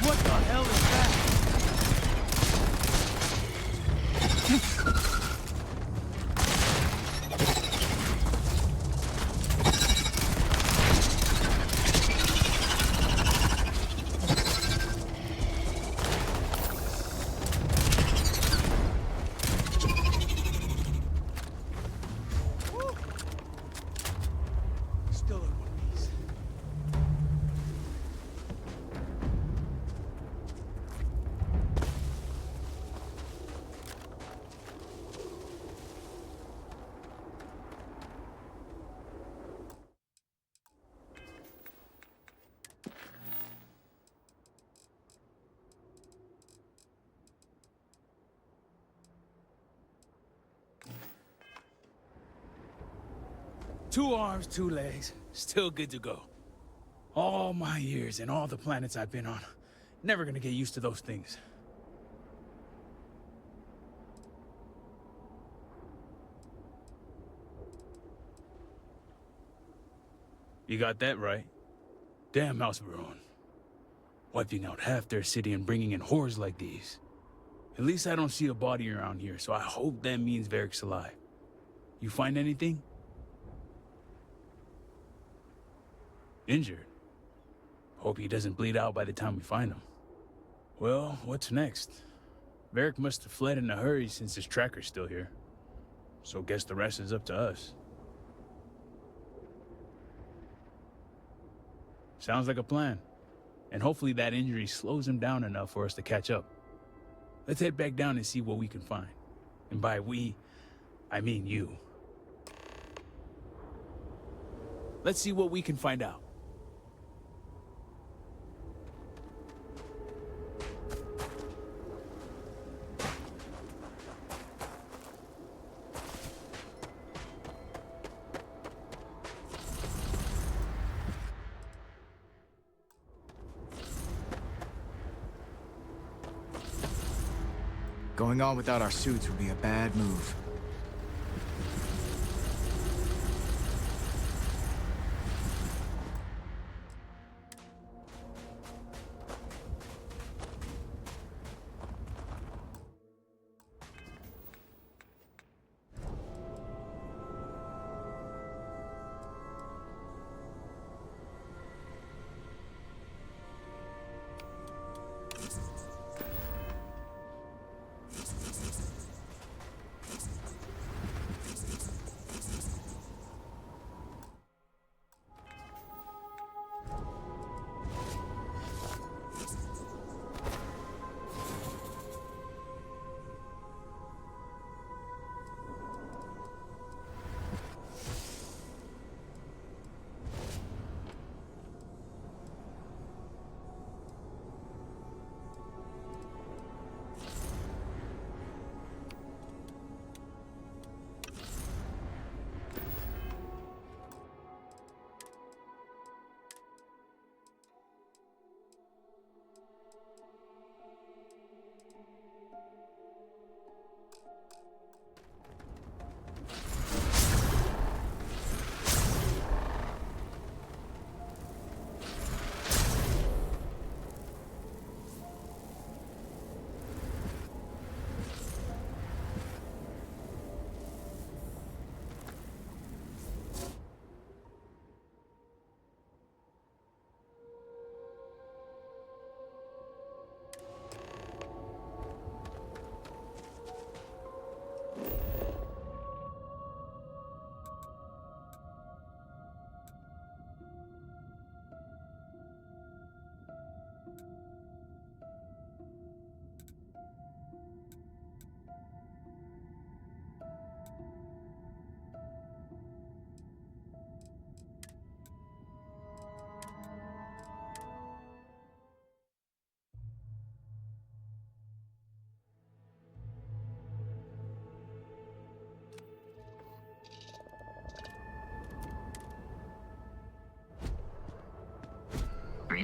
What the hell is that? Still in one piece. 2 arms, 2 legs, still good to go. All my years and all the planets I've been on, never gonna get used to those things. You got that right. Damn House Baron. Wiping out half their city and bringing in horrors like these. At least I don't see a body around here, so I hope that means Varric's alive. You find anything? Injured. Hope he doesn't bleed out by the time we find him. Well, what's next? Varric must have fled in a hurry since his tracker's still here. So guess the rest is up to us. Sounds like a plan. And hopefully that injury slows him down enough for us to catch up. Let's head back down and see what we can find. And by we, I mean you. Let's see what we can find out. Going on without our suits would be a bad move.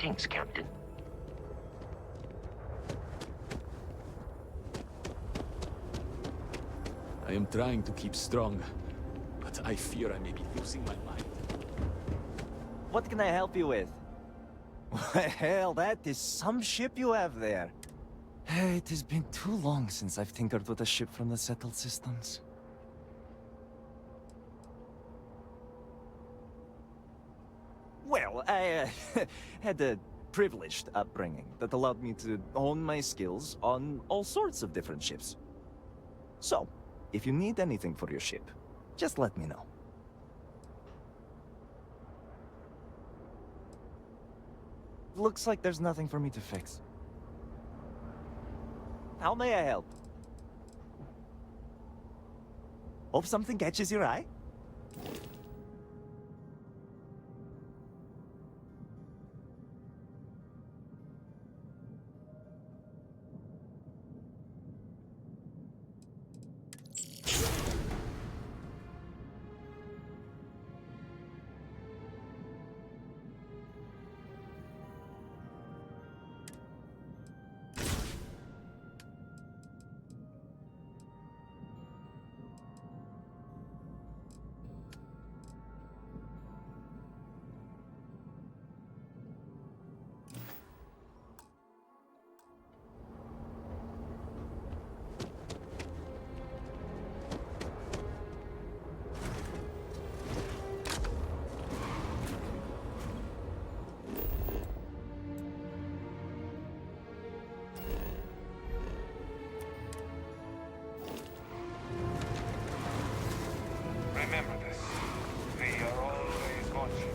Greetings, Captain. I am trying to keep strong, but I fear I may be losing my mind. What can I help you with? Well, that is some ship you have there. It has been too long since I've tinkered with a ship from the settled systems. Well, I had a privileged upbringing that allowed me to hone my skills on all sorts of different ships. So, if you need anything for your ship, just let me know. Looks like there's nothing for me to fix. How may I help? Hope something catches your eye? Remember this. We are always watching.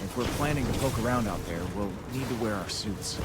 If we're planning to poke around out there, we'll need to wear our suits.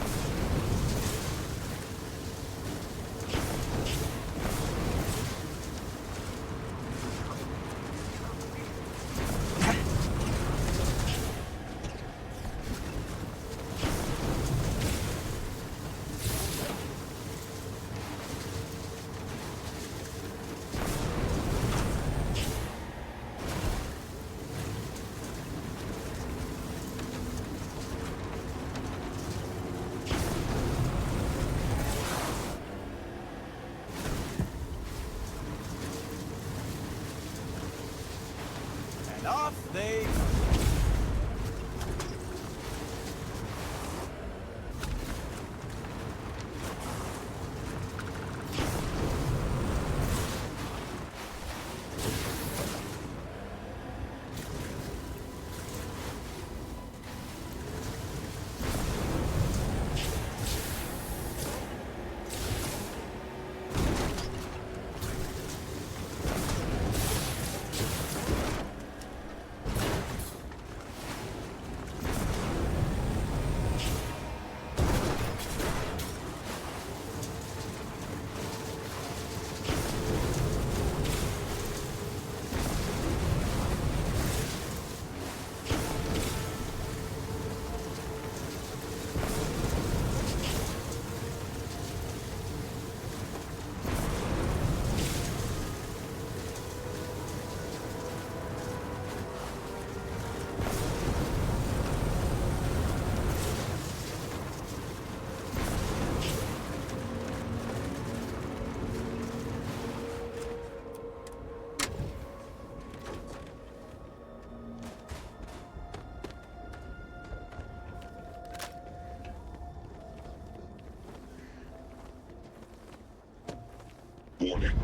Warning.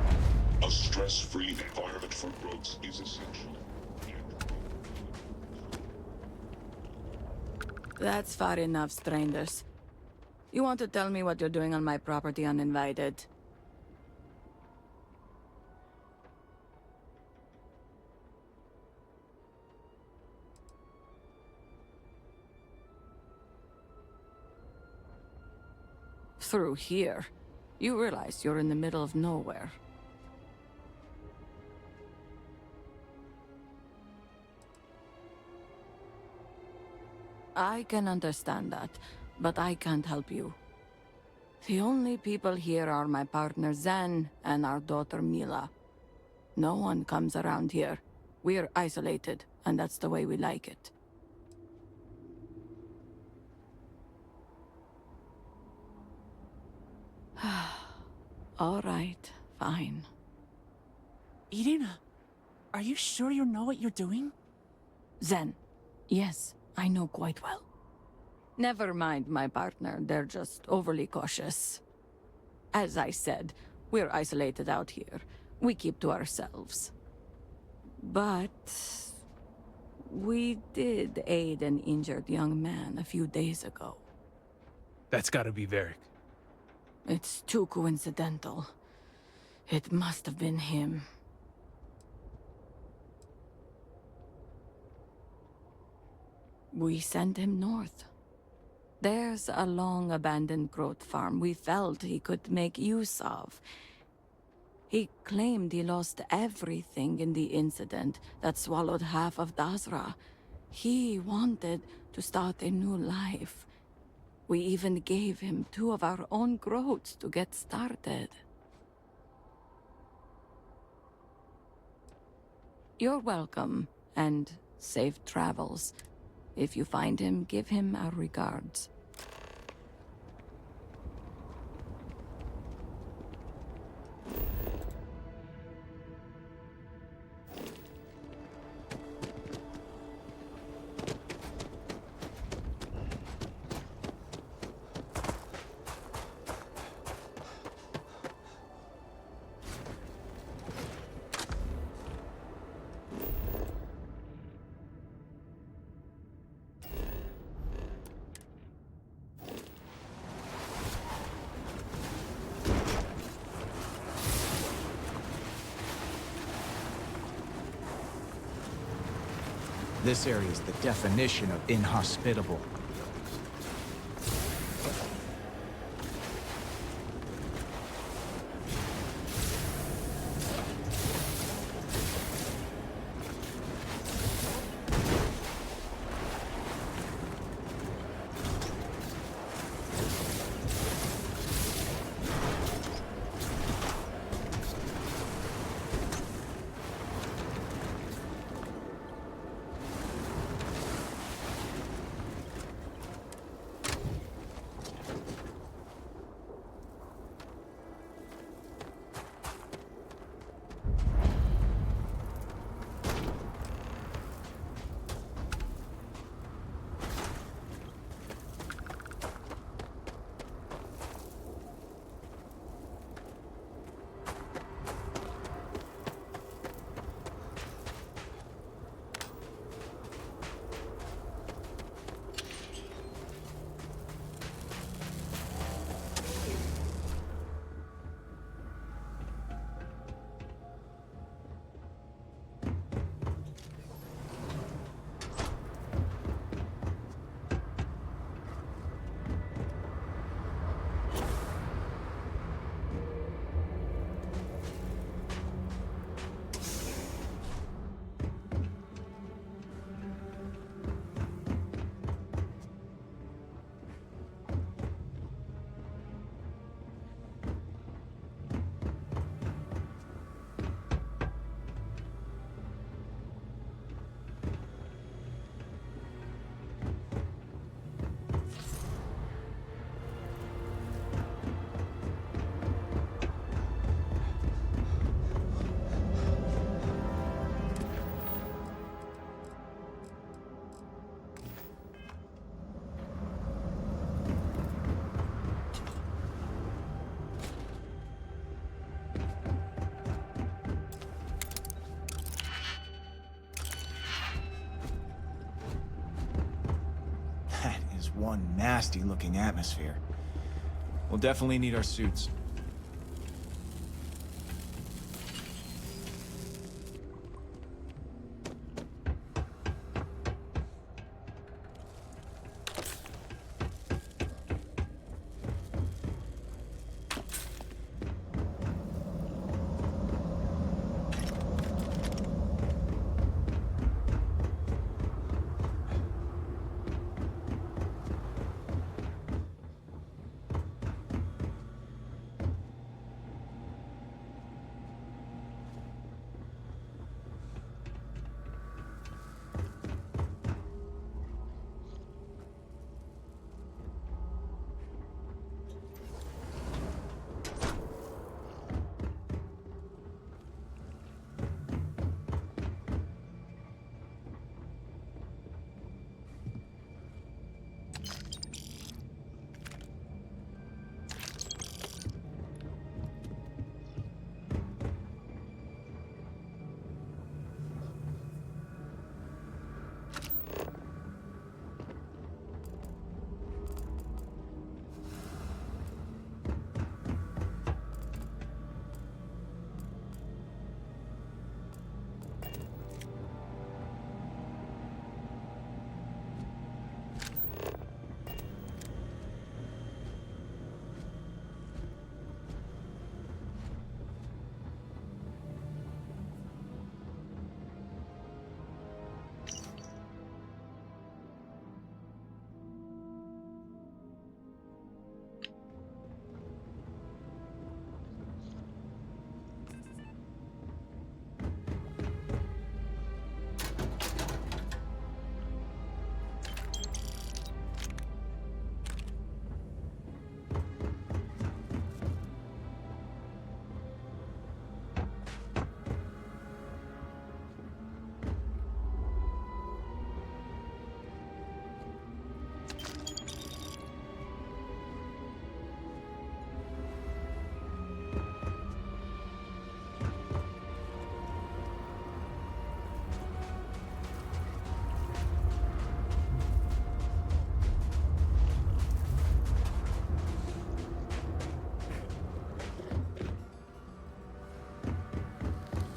A stress-free environment for growth is essential. That's far enough, strangers. You want to tell me what you're doing on my property uninvited? Through here. You realize you're in the middle of nowhere. I can understand that, but I can't help you. The only people here are my partner Zen and our daughter Mila. No one comes around here. We're isolated, and that's the way we like it. All right, fine. Eden, are you sure you know what you're doing? Zen, yes, I know quite well. Never mind my partner, they're just overly cautious. As I said, we're isolated out here. We keep to ourselves. But we did aid an injured young man a few days ago. That's gotta be Varric. It's too coincidental. It must have been him. We sent him north. There's a long-abandoned growth farm we felt he could make use of. He claimed he lost everything in the incident that swallowed half of Dazra. He wanted to start a new life. We even gave him 2 of our own growths to get started. You're welcome, and safe travels. If you find him, give him our regards. This area is the definition of inhospitable. was one nasty-looking atmosphere. We'll definitely need our suits.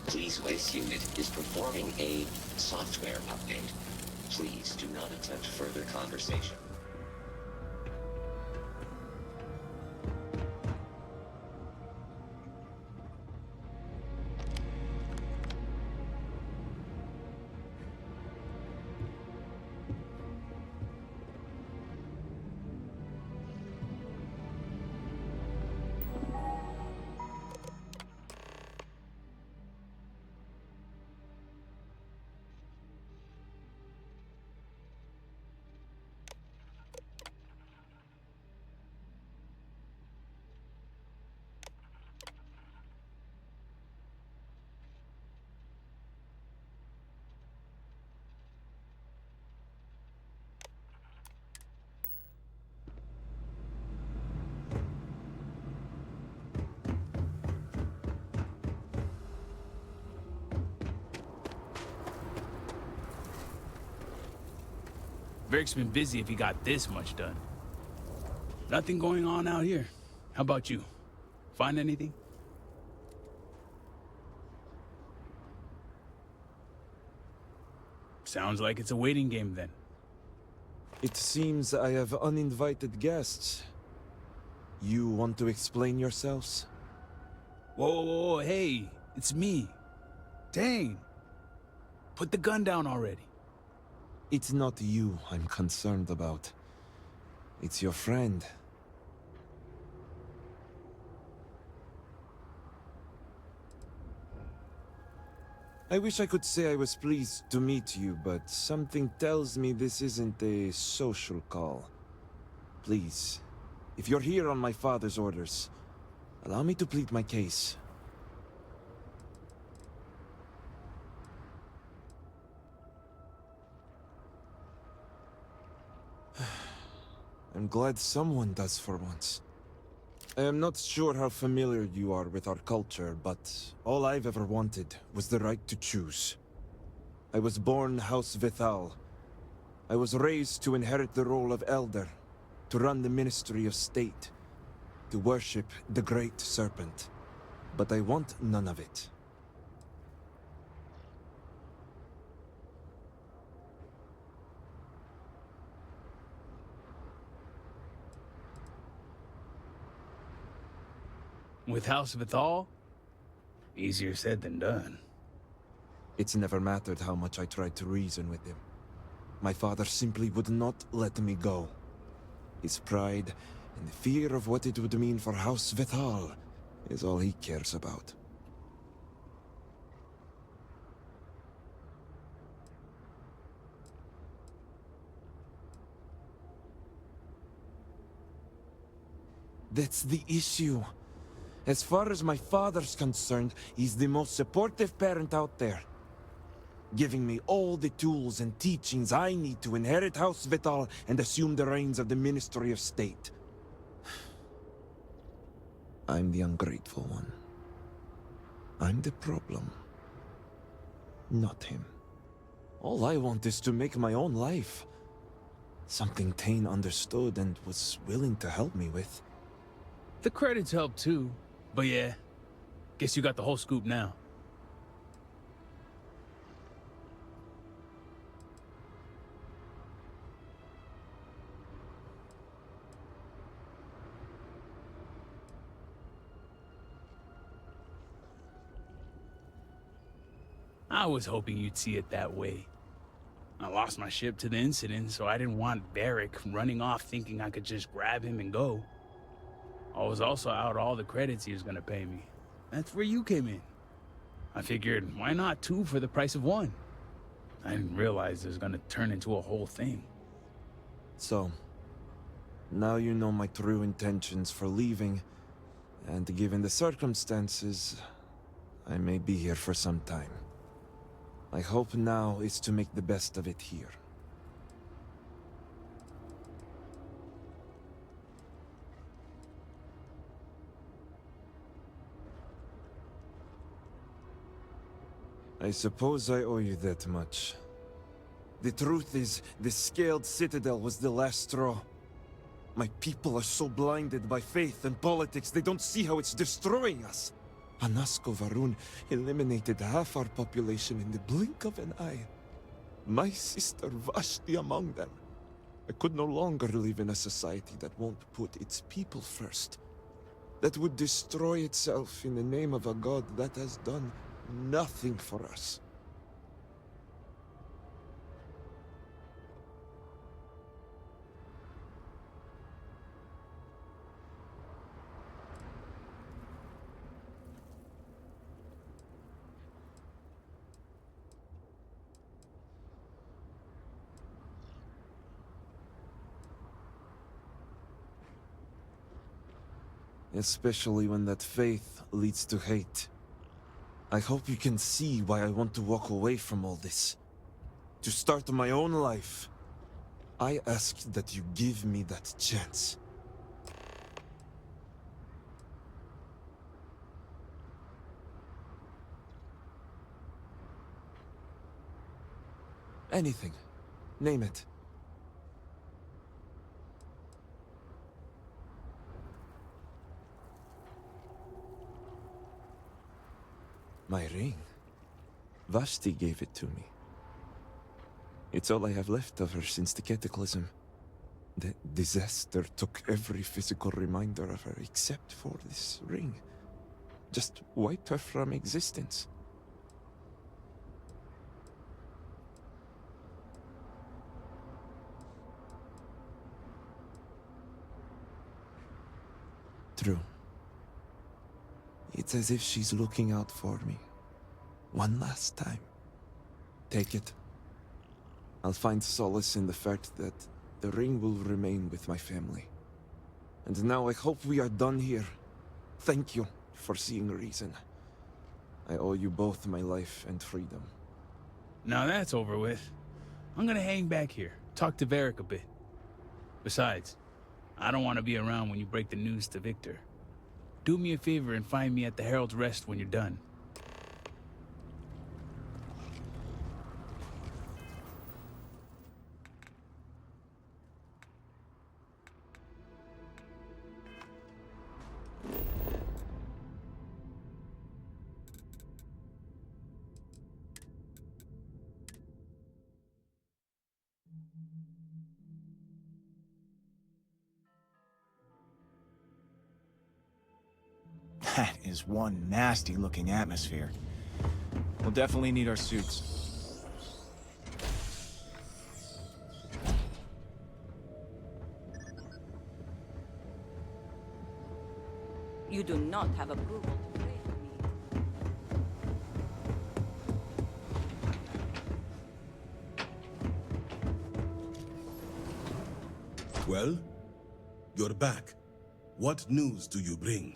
Please Waste Unit is performing a software update. Please do not attempt further conversation. Verk's been busy if he got this much done. Nothing going on out here. How about you? Find anything? Sounds like it's a waiting game then. It seems I have uninvited guests. You want to explain yourselves? Whoa, hey, it's me. Dang. Put the gun down already. It's not you I'm concerned about. It's your friend. I wish I could say I was pleased to meet you, but something tells me this isn't a social call. Please, if you're here on my father's orders, allow me to plead my case. I'm glad someone does for once. I am not sure how familiar you are with our culture, but all I've ever wanted was the right to choose. I was born House Vithal, I was raised to inherit the role of elder, to run the Ministry of State, to worship the Great Serpent. But I want none of it. With House Vithal? Easier said than done. It's never mattered how much I tried to reason with him. My father simply would not let me go. His pride and the fear of what it would mean for House Vithal is all he cares about. That's the issue. As far as my father's concerned, he's the most supportive parent out there, giving me all the tools and teachings I need to inherit House Vithal and assume the reins of the Ministry of State. I'm the ungrateful one. I'm the problem, not him. All I want is to make my own life. Something Tane understood and was willing to help me with. The credits help too, but yeah, guess you got the whole scoop now. I was hoping you'd see it that way. I lost my ship to the incident, so I didn't want Varric running off thinking I could just grab him and go. I was also out all the credits he was gonna pay me. That's where you came in. I figured, why not 2 for the price of 1? I didn't realize it was gonna turn into a whole thing. So, now you know my true intentions for leaving, and given the circumstances, I may be here for some time. My hope now is to make the best of it here. I suppose I owe you that much. The truth is, the Scaled Citadel was the last straw. My people are so blinded by faith and politics, they don't see how it's destroying us. Anasko Varun eliminated half our population in the blink of an eye. My sister Vashti among them. I could no longer live in a society that won't put its people first. That would destroy itself in the name of a god that has done nothing for us. Especially when that faith leads to hate. I hope you can see why I want to walk away from all this. To start my own life. I ask that you give me that chance. Anything. Name it. My ring. Vashti gave it to me. It's all I have left of her since the cataclysm. The disaster took every physical reminder of her except for this ring. Just wiped her from existence. True. It's as if she's looking out for me. One last time. Take it. I'll find solace in the fact that the ring will remain with my family. And now I hope we are done here. Thank you for seeing reason. I owe you both my life and freedom. Now that's over with. I'm gonna hang back here, talk to Varric a bit. Besides, I don't want to be around when you break the news to Victor. Do me a favor and find me at the Herald's Rest when you're done. That is one nasty-looking atmosphere. We'll definitely need our suits. You do not have approval to trade with me. Well, you're back. What news do you bring?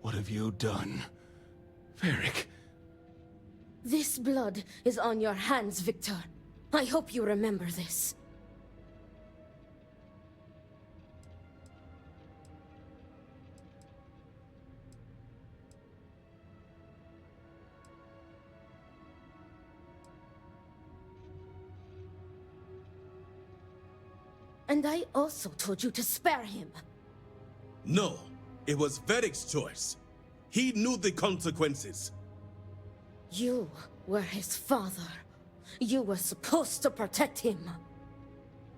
What have you done? Varric. This blood is on your hands, Victor. I hope you remember this. And I also told you to spare him. No, it was Varric's choice. He knew the consequences. You were his father. You were supposed to protect him.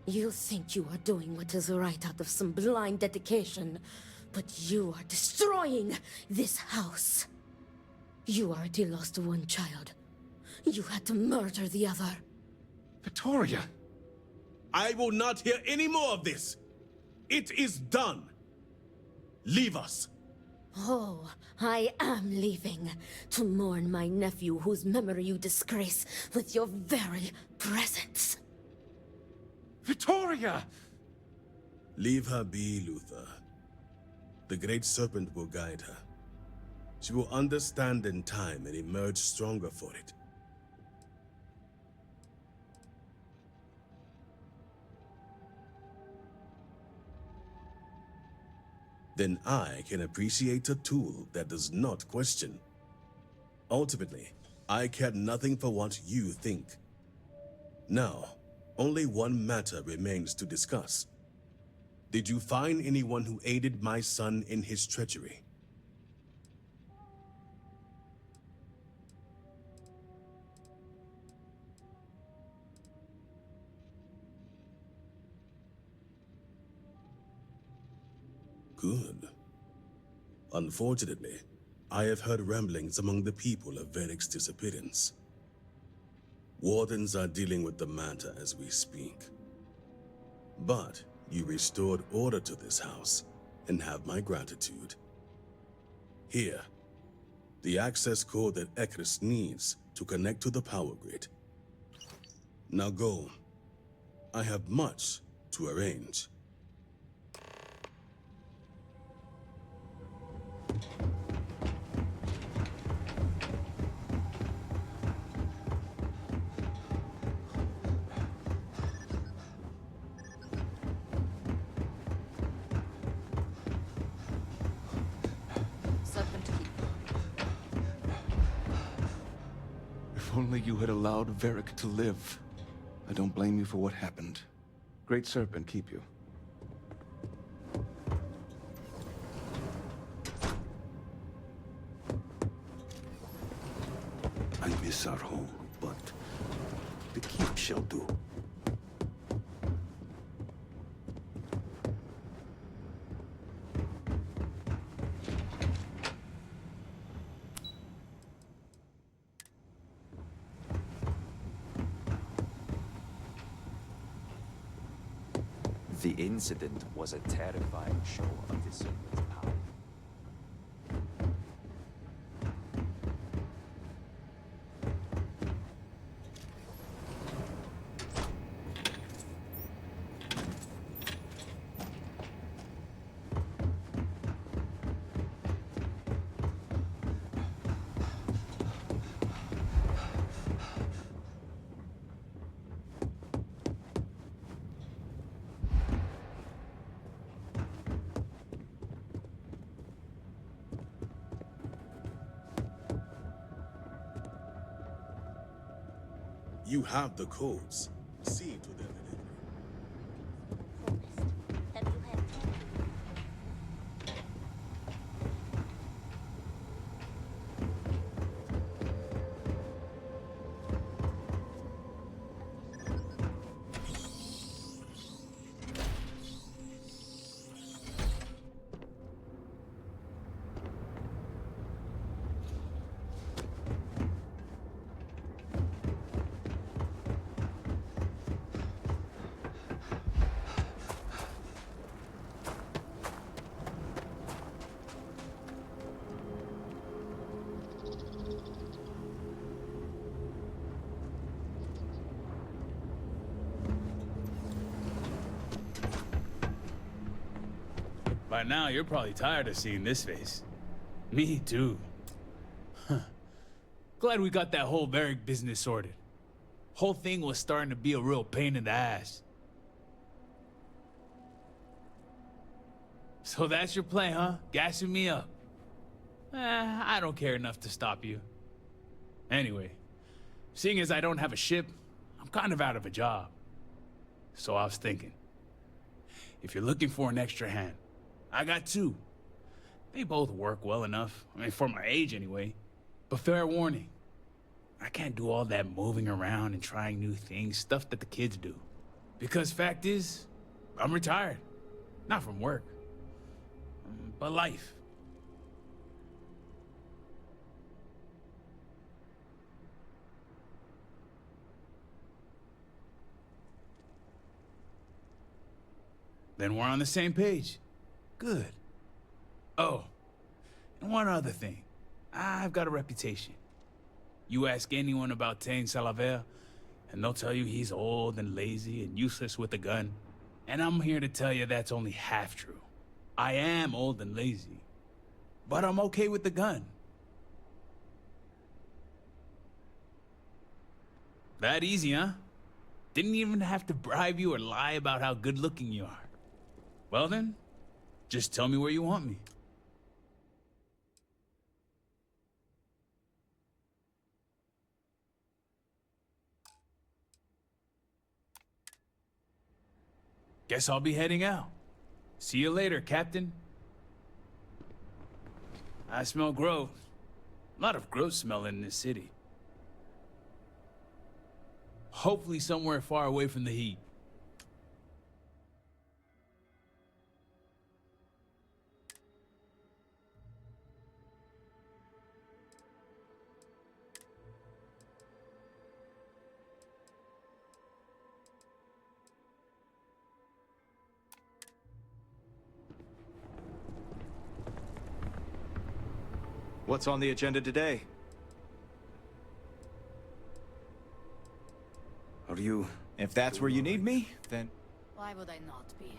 You think you are doing what is right out of some blind dedication, but you are destroying this house. You already lost one child. You had to murder the other. Victoria! I will not hear any more of this. It is done. Leave us. Oh, I am leaving to mourn my nephew whose memory you disgrace with your very presence. Victoria! Leave her be, Luther. The Great Serpent will guide her. She will understand in time and emerge stronger for it. Then I can appreciate a tool that does not question. Ultimately, I care nothing for what you think. Now, only one matter remains to discuss. Did you find anyone who aided my son in his treachery? Good. Unfortunately, I have heard ramblings among the people of Varric's disappearance. Wardens are dealing with the matter as we speak. But you restored order to this house, and have my gratitude. Here, the access code that Ekris needs to connect to the power grid. Now go. I have much to arrange. If only you had allowed Varric to live. I don't blame you for what happened. Great Serpent keep you. I miss our home, but the keep shall do. The incident was a terrifying show of the Serpent's power. You have the codes. See to their delivery. By now, you're probably tired of seeing this face. Me too. Huh. Glad we got that whole Varric business sorted. Whole thing was starting to be a real pain in the ass. So that's your plan, huh? Gassing me up. I don't care enough to stop you. Anyway, seeing as I don't have a ship, I'm kind of out of a job. So I was thinking, if you're looking for an extra hand, I got two. They both work well enough. I mean, for my age anyway. But fair warning, I can't do all that moving around and trying new things, stuff that the kids do. Because fact is, I'm retired. Not from work, but life. Then we're on the same page. Good. Oh, and one other thing. I've got a reputation. You ask anyone about Tain Salaver, and they'll tell you he's old and lazy and useless with a gun. And I'm here to tell you that's only half true. I am old and lazy, but I'm okay with the gun. That easy, huh? Didn't even have to bribe you or lie about how good looking you are. Well then, just tell me where you want me. Guess I'll be heading out. See you later, Captain. I smell growth. A lot of growth smell in this city. Hopefully somewhere far away from the heat. What's on the agenda today? Are you... If that's where you need me, then... Why would I not be?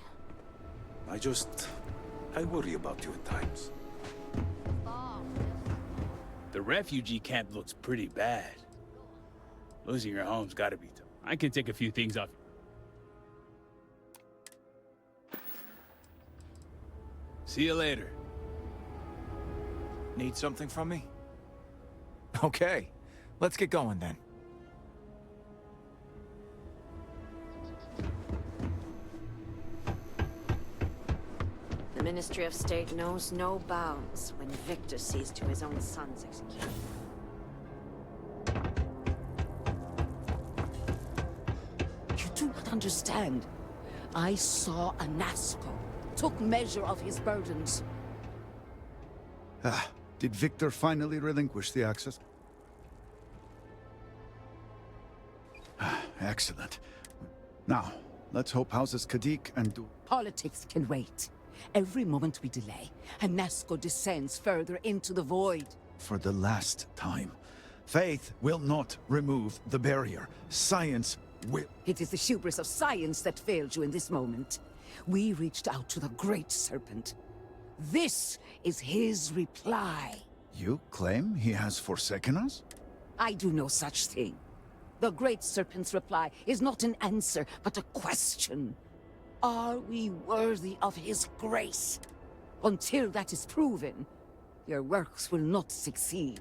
I worry about you at times. The refugee camp looks pretty bad. Losing your home's gotta be tough. I can take a few things off. See you later. Need something from me? Okay, let's get going then. The Ministry of State knows no bounds when Victor sees to his own son's execution. You do not understand. I saw Anasco, took measure of his burdens. Did Victor finally relinquish the Axis? Excellent. Now, let's hope Houses Kadik and Politics can wait. Every moment we delay, Anasco descends further into the void. For the last time, faith will not remove the barrier. Science will. It is the hubris of science that failed you in this moment. We reached out to the Great Serpent. This is his reply. You claim he has forsaken us? I do no such thing. The Great Serpent's reply is not an answer, but a question. Are we worthy of his grace? Until that is proven, your works will not succeed.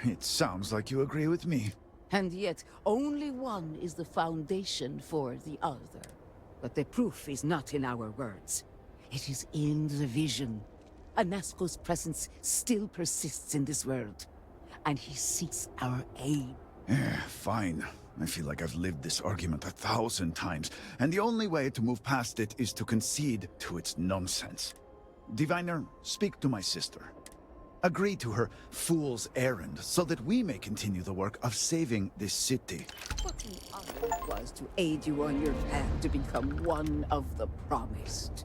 It sounds like you agree with me. And yet, only one is the foundation for the other. But the proof is not in our words. It is in the vision. Anasco's presence still persists in this world, and he seeks our aid. Fine. I feel like I've lived this argument 1,000 times, and the only way to move past it is to concede to its nonsense. Diviner, speak to my sister. Agree to her fool's errand, so that we may continue the work of saving this city. What an honor it was to aid you on your path to become one of the promised.